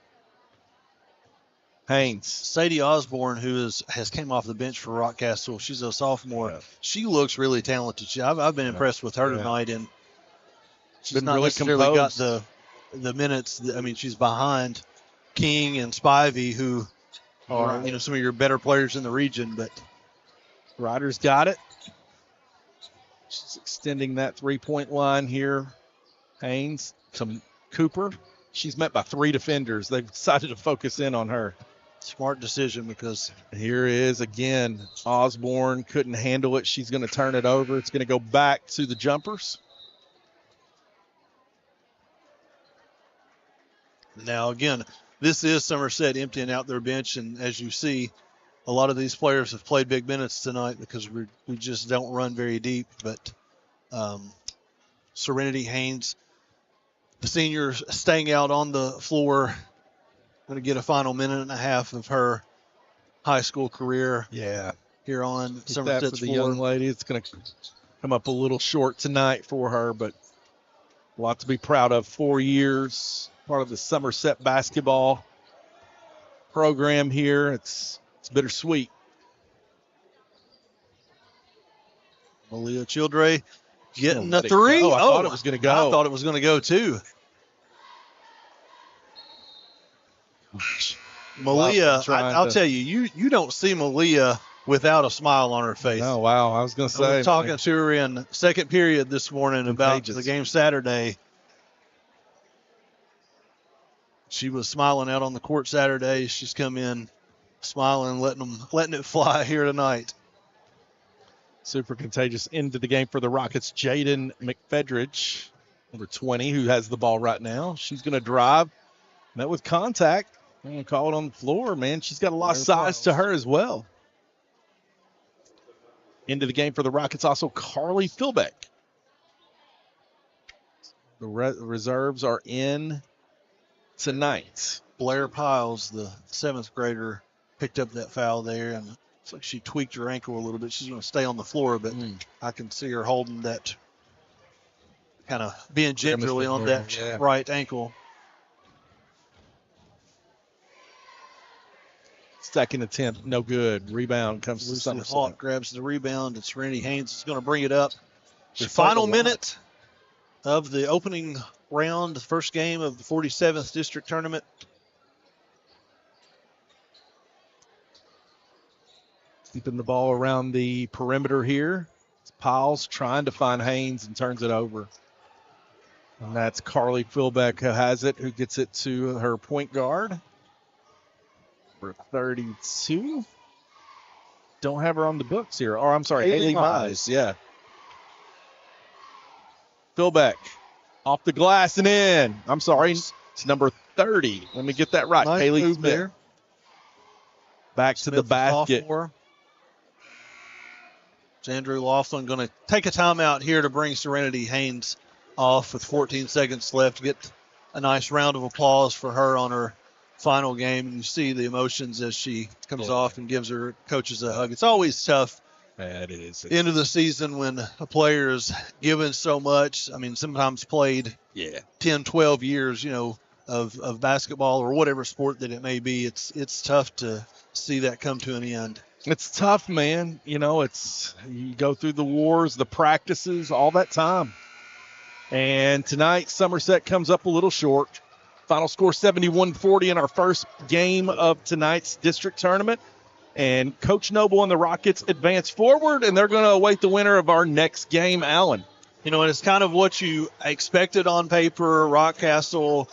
Haynes. Sadie Osborne, who has came off the bench for Rockcastle. She's a sophomore. Yeah. She looks really talented. I've been impressed with her tonight, and she's been not really necessarily composed. Got the minutes. I mean, she's behind King and Spivey, who are some of your better players in the region. But Ryder's got it. She's extending that three-point line here. Haynes, some Cooper. She's met by 3 defenders. They've decided to focus in on her. Smart decision because here is again Osborne couldn't handle it. She's going to turn it over. It's going to go back to the jumpers. Now, again, this is Somerset emptying out their bench, and as you see, a lot of these players have played big minutes tonight because we just don't run very deep. But Serenity Haynes, the senior, staying out on the floor, going to get a final minute and a half of her high school career. Yeah, here on Somerset's for the young lady. It's going to come up a little short tonight for her, but a lot to be proud of. 4 years. Part of the Somerset basketball program here. It's bittersweet. Malia Childre getting the 3. I thought it was going to go. I thought it was going to go too. Malia, I'll tell you, you don't see Malia without a smile on her face. Oh, wow. I was going to say. I was talking to her in second period this morning about the game Saturday. She was smiling out on the court Saturday. She's come in smiling, letting it fly here tonight. Super contagious into the game for the Rockets. Jaden McFedridge, number 20, who has the ball right now. She's going to drive. Met with contact. I'm going to call it on the floor, man. She's got a lot of size to her as well. Into the game for the Rockets also Carly Philbeck. The reserves are in tonight. Blair Piles, the 7th grader, picked up that foul there, and it's like she tweaked her ankle a little bit. She's going to stay on the floor, but I can see her holding that, kind of being gingerly on that right ankle. Second attempt, no good. Rebound comes to Somerset. Hawk grabs the rebound, and Serenity Haynes is going to bring it up. The final minute of the opening round, the first game of the 47th District Tournament. Keeping the ball around the perimeter here. It's Piles trying to find Haynes and turns it over. And that's Carly Philbeck who has it, who gets it to her point guard. For 32. Don't have her on the books here. Or I'm sorry, Haley Mize. Yeah. Philbeck off the glass and in. I'm sorry, it's number 30. Let me get that right. Nice Haley move Smith. there. Back to the basket. Andrew Laughlin going to take a timeout here to bring Serenity Haynes off with 14 seconds left. Get a nice round of applause for her on her final game. And you see the emotions as she comes off and gives her coaches a hug. It's always tough. Yeah, it is. End of the season when a player is given so much. I mean, sometimes played 10, 12 years, of basketball or whatever sport that it may be. It's tough to see that come to an end. It's tough, man. You go through the wars, the practices, all that time. And tonight, Somerset comes up a little short. Final score 71-40 in our first game of tonight's district tournament. And Coach Noble and the Rockets advance forward, and they're going to await the winner of our next game, Allen. And it's kind of what you expected on paper. Rockcastle,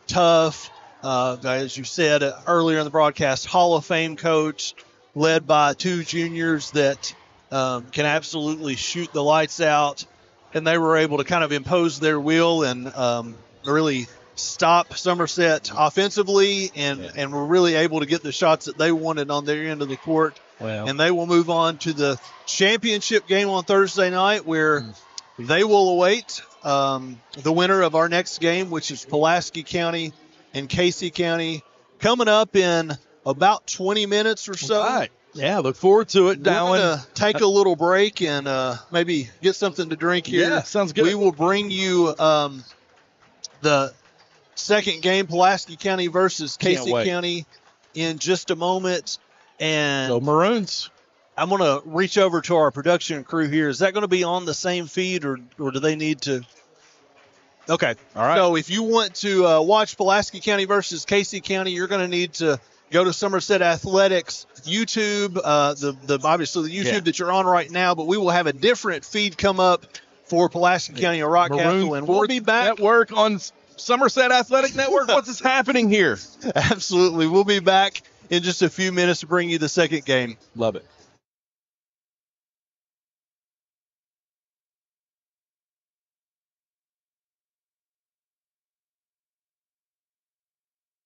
tough. As you said earlier in the broadcast, Hall of Fame coach, led by 2 juniors that can absolutely shoot the lights out. And they were able to kind of impose their will and really stop Somerset offensively and were really able to get the shots that they wanted on their end of the court. And they will move on to the championship game on Thursday night, where they will await the winner of our next game, which is Pulaski County and Casey County, coming up in about 20 minutes or so. Right. Yeah, look forward to it, Dallin. We're going to take a little break and maybe get something to drink here. Yeah, sounds good. We will bring you the second game, Pulaski County versus Casey County, in just a moment. And go Maroons. I'm going to reach over to our production crew here. Is that going to be on the same feed, or do they need to? Okay. All right. So if you want to watch Pulaski County versus Casey County, you're going to need to go to Somerset Athletics YouTube, obviously the YouTube that you're on right now, but we will have a different feed come up for Pulaski County and Rockcastle, and we'll be back. Network on Somerset Athletic Network. What's happening here? Absolutely. We'll be back in just a few minutes to bring you the second game. Love it.